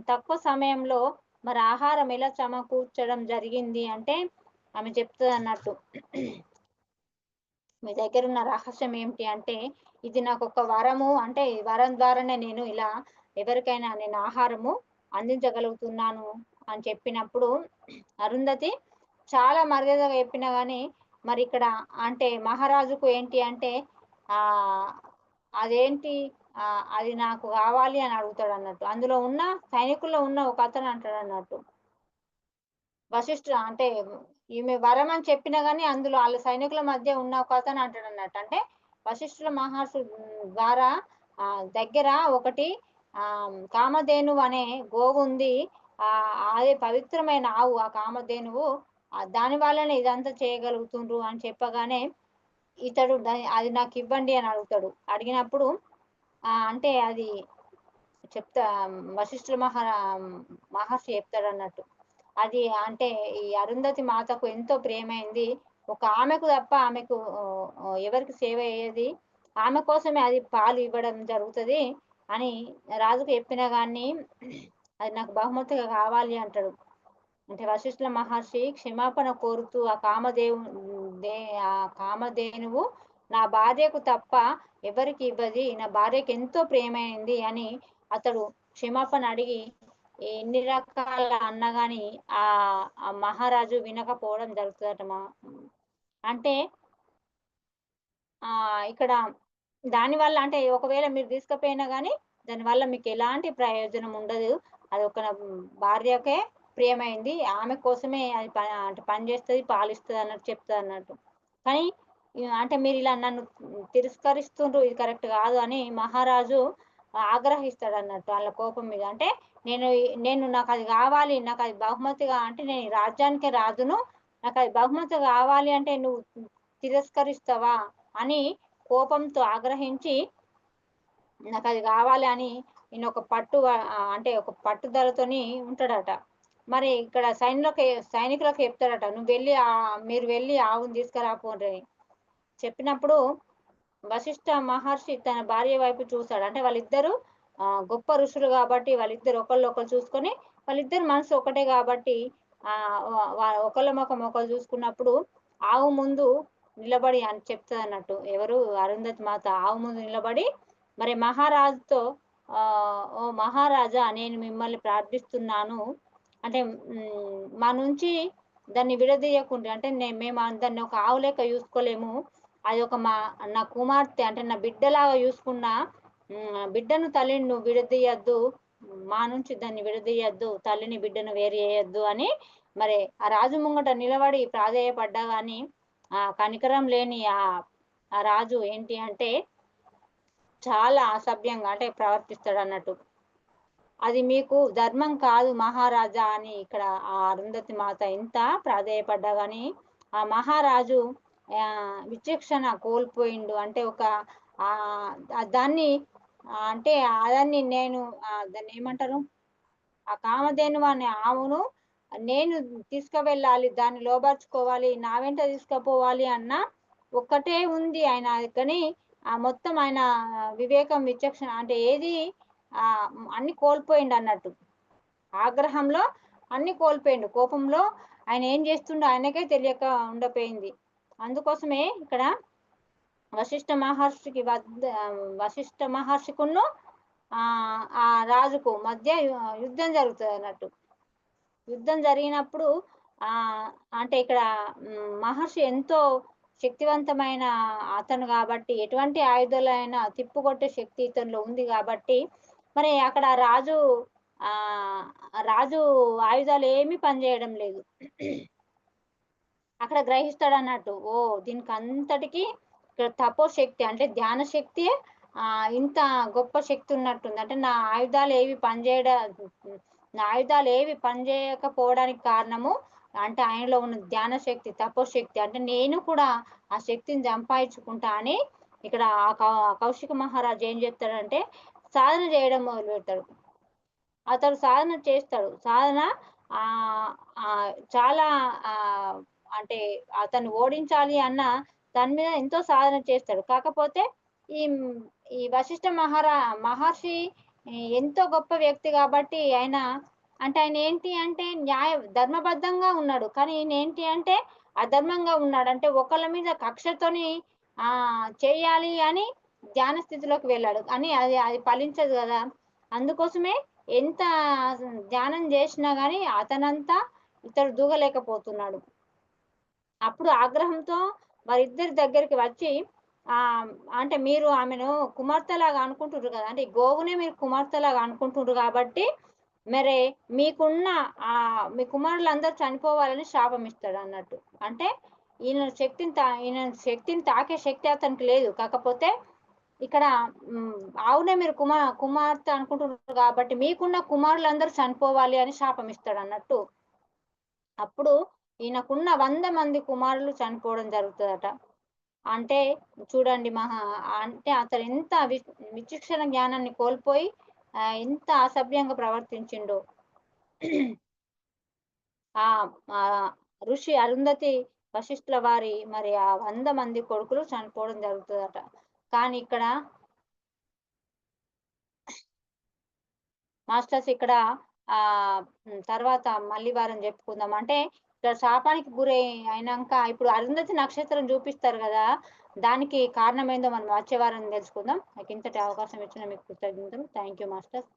తక్కువ సమయంలో మరి ఆహారం ఎలా సమకూర్చడం జరిగింది అంటే ఆమె చెప్తదన్నట్టు. మీ దగ్గరున్న రహస్యం ఏమిటి అంటే, ఇది నాకొక వరము. అంటే ఈ వరం ద్వారానే నేను ఇలా ఎవరికైనా నేను ఆహారము అందించగలుగుతున్నాను అని చెప్పినప్పుడు, అరుంధతి చాలా మర్యాదగా చెప్పినా గాని, మరిక్కడ అంటే మహారాజుకు ఏంటి అంటే, ఆహ్, అదేంటి అది నాకు కావాలి అని అడుగుతాడన్నట్టు. అందులో ఉన్న సైనికుల్లో ఉన్న ఒకతను అంటాడన్నట్టు. అంటే ఈమె వరమని చెప్పినా గాని అందులో ఆళ్ళ సైనికుల మధ్య ఉన్న ఒకతను అంటాడన్నట్టు. అంటే వశిష్ఠుల మహర్షి ద్వారా దగ్గర ఒకటి కామధేనువు అనే గోవుంది. అది పవిత్రమైన ఆవు ఆ కామధేనువు. దాని వల్లనే ఇదంతా చేయగలుగుతుండ్రు అని చెప్పగానే ఇతడు అది నాకివ్వండి అని అడుగుతాడు. అడిగినప్పుడు అంటే అది చెప్తా వశిష్ఠుల మహర్షి చెప్తాడన్నట్టు. అది అంటే ఈ అరుంధతి మాతకు ఎంతో ప్రియమైంది. ఒక ఆమెకు తప్ప ఆమెకు ఎవరికి సేవ అయ్యేది. ఆమె కోసమే అది పాలు ఇవ్వడం జరుగుతది అని రాజుకు చెప్పినా గాని అది నాకు బహుమతిగా కావాలి అంటాడు. అంటే వశిష్ఠుల మహర్షి క్షమాపణ కోరుతూ దే ఆ కామధేనువు నా భార్యకు తప్ప ఎవరికి ఇవ్వది. నా భార్యకి ఎంతో ప్రియమైంది అని అతడు క్షమాపణ అడిగి ఎన్ని రకాల అన్నా గాని ఆ మహారాజు వినకపోవడం జరుగుతదట. అంటే ఇక్కడ దానివల్ల అంటే ఒకవేళ మీరు తీసుకపోయినా గాని దానివల్ల మీకెలాంటి ప్రయోజనం ఉండదు. అదొక భార్యకే ప్రియమైంది. ఆమె కోసమే అది అంటే పని చేస్తది, పాలిస్తది అన్నట్టు చెప్తదన్నట్టు. కానీ అంటే మీరిలా నన్ను తిరస్కరిస్తుండ్రు ఇది కరెక్ట్ గాదు అని మహారాజు ఆగ్రహిస్తాడన్నట్టు ఆళ్ళ కోపం మీద. అంటే నేను నాకది గావాలి, నాకది బహుమతిగా అంటే నేను ఈ రాజ్యానికే రాజును. నాకది బహుమతి గావాలి అంటే నువ్వు తిరస్కరిస్తావా? అని కోపంతో ఆగ్రహించి నాకది గావాలి అని ఈయనొక అంటే ఒక పట్టుదలతోని ఉంటాడట. మరి ఇక్కడ సైనికులకు చెప్తాడట. మీరు వెళ్లి ఆవును తీసుకురాపోండి అని. చెప్పినప్పుడు వశిష్ఠ మహర్షి తన భార్య వైపు చూసాడు. అంటే వాళ్ళిద్దరూ గొప్ప ఋషులు గాబట్టి వాళ్ళిద్దరు ఒకళ్ళనొకళ్ళు చూసుకొని వాళ్ళిద్దరి మనసు ఒకటే గాబట్టి ఒకళ్ళ మొఖం ఒకళ్ళు చూసుకున్నప్పుడు ఆవు ముందు నిలబడి అని చెప్తదన్నట్టు. ఎవరు అరుంధతి మాత ఆవు ముందు నిలబడి మరి మహారాజుతో "ఓ మహారాజా నేను మిమ్మల్ని ప్రార్థిస్తున్నాను. అంటే మా నుంచి దాన్ని విడదీయకుండ్రి. అంటే మేము దాన్ని ఒక ఆవు లెక్క చూసుకోలేము. అది ఒక నా కుమార్తె అంటే నా బిడ్డలాగా చూసుకున్న బిడ్డను తల్లిని నువ్వు విడదీయొద్దు. మా నుంచి దాన్ని విడదీయొద్దు. తల్లిని బిడ్డను వేరు చేయొద్దు అని మరి ఆ రాజు ముంగట నిలబడి ప్రాధేయపడ్డా గాని కనికరం లేని ఆ రాజు ఏంటి అంటే చాలా అసభ్యంగా అంటే ప్రవర్తిస్తాడన్నట్టు. అది మీకు ధర్మం కాదు మహారాజా అని ఇక్కడ ఆ అరుంధతి మాత ఎంత ప్రాధేయపడ్డా గాని ఆ మహారాజు విచక్షణ కోల్పోయిండు. అంటే ఒక దాన్ని అంటే దాన్ని నేను దాన్ని ఏమంటారు ఆ కామధేను అనే ఆవును నేను తీసుకువెళ్ళాలి, దాన్ని లోబర్చుకోవాలి, నా వెంట తీసుకుపోవాలి అన్న ఒక్కటే ఉంది ఆయన. కానీ మొత్తం ఆయన వివేకం విచక్షణ అంటే ఏది అన్ని కోల్పోయిండు అన్నట్టు. ఆగ్రహంలో అన్ని కోల్పోయిండు. కోపంలో ఆయన ఏం చేస్తుండో ఆయనకే తెలియక ఉండపోయింది. అందుకోసమే ఇక్కడ వశిష్ఠ మహర్షికును ఆ రాజుకు మధ్య యుద్ధం జరుగుతుంది అన్నట్టు. యుద్ధం జరిగినప్పుడు అంటే ఇక్కడ మహర్షి ఎంతో శక్తివంతమైన అతను కాబట్టి ఎటువంటి ఆయుధాలైనా తిప్పుకొట్టే శక్తి ఇతనిలో ఉంది కాబట్టి మరి అక్కడ ఆ రాజు ఆయుధాలు ఏమీ పనిచేయడం లేదు. అక్కడ గ్రహిస్తాడన్నట్టు. దీనికి అంతటికి ఇక్కడ తపోశక్తి అంటే ధ్యాన శక్తి ఇంత గొప్ప శక్తి ఉన్నట్టుంది. అంటే నా ఆయుధాలు ఏవి పనిచేయకపోవడానికి కారణము అంటే ఆయనలో ఉన్న ధ్యాన శక్తి, తపోశక్తి. అంటే నేను కూడా ఆ శక్తిని సంపాదించుకుంటా అని ఇక్కడ కౌశిక మహారాజు ఏం చెప్తాడంటే సాధన చేయడం మొదలుపెడతాడు. అతడు సాధన చేస్తాడు. సాధన చాలా అంటే అతన్ని ఓడించాలి అన్న దాని మీద ఎంతో సాధన చేస్తాడు. కాకపోతే ఈ ఈ వశిష్ఠ మహర్షి ఎంతో గొప్ప వ్యక్తి కాబట్టి ఆయన ఏంటి అంటే ధర్మబద్ధంగా ఉన్నాడు. కానీ ఈయన ఏంటి అంటే అధర్మంగా ఉన్నాడు. అంటే ఒకళ్ళ మీద కక్షతోని చేయాలి అని ధ్యాన స్థితిలోకి వెళ్ళాడు. అని అది ఫలించదు కదా! అందుకోసమే ఎంత ధ్యానం చేసినా గాని అతనంతా ఇతడు దూగలేకపోతున్నాడు. అప్పుడు ఆగ్రహంతో వారిద్దరి దగ్గరికి వచ్చి అంటే మీరు ఆమెను కుమార్తెలాగా అనుకుంటుర్రు కదా! అంటే గోవునే మీరు కుమార్తెలాగా అనుకుంటుర్రు కాబట్టి మరి మీకున్న మీ కుమారులందరూ చనిపోవాలని శాపం ఇస్తాడన్నట్టు. అంటే ఈయన శక్తిని తాకే శక్తి అతనికి లేదు. కాకపోతే ఇక్కడ ఆవునే మీరు కుమార్తె అనుకుంటున్నారు కాబట్టి మీకున్న కుమారులందరూ చనిపోవాలి అని శాపం ఇస్తాడన్నట్టు. అప్పుడు ఈయనకున్న 100 మంది కుమారులు చనిపోవడం జరుగుతదట. అంటే చూడండి అంటే అతను ఎంత విచక్షణ జ్ఞానాన్ని కోల్పోయి ఎంత అసభ్యంగా ప్రవర్తించిండో. ఆ ఋషి అరుంధతి వశిష్ఠుల వారి మరి ఆ 100 మంది కొడుకులు చనిపోవడం జరుగుతదట. కానీ ఇక్కడ మాస్టర్స్ ఇక్కడ తర్వాత మళ్ళీ వారం చెప్పుకుందాం. అంటే ఇక్కడ శాపానికి అయినంక ఇప్పుడు అరుంధతి నక్షత్రం చూపిస్తారు కదా! దానికి కారణమేందో మనం వచ్చే వారం తెలుసుకుందాం. నాకు ఇంతటి అవకాశం ఇచ్చిన మీకు కృతజ్ఞతలు. Thank you masters.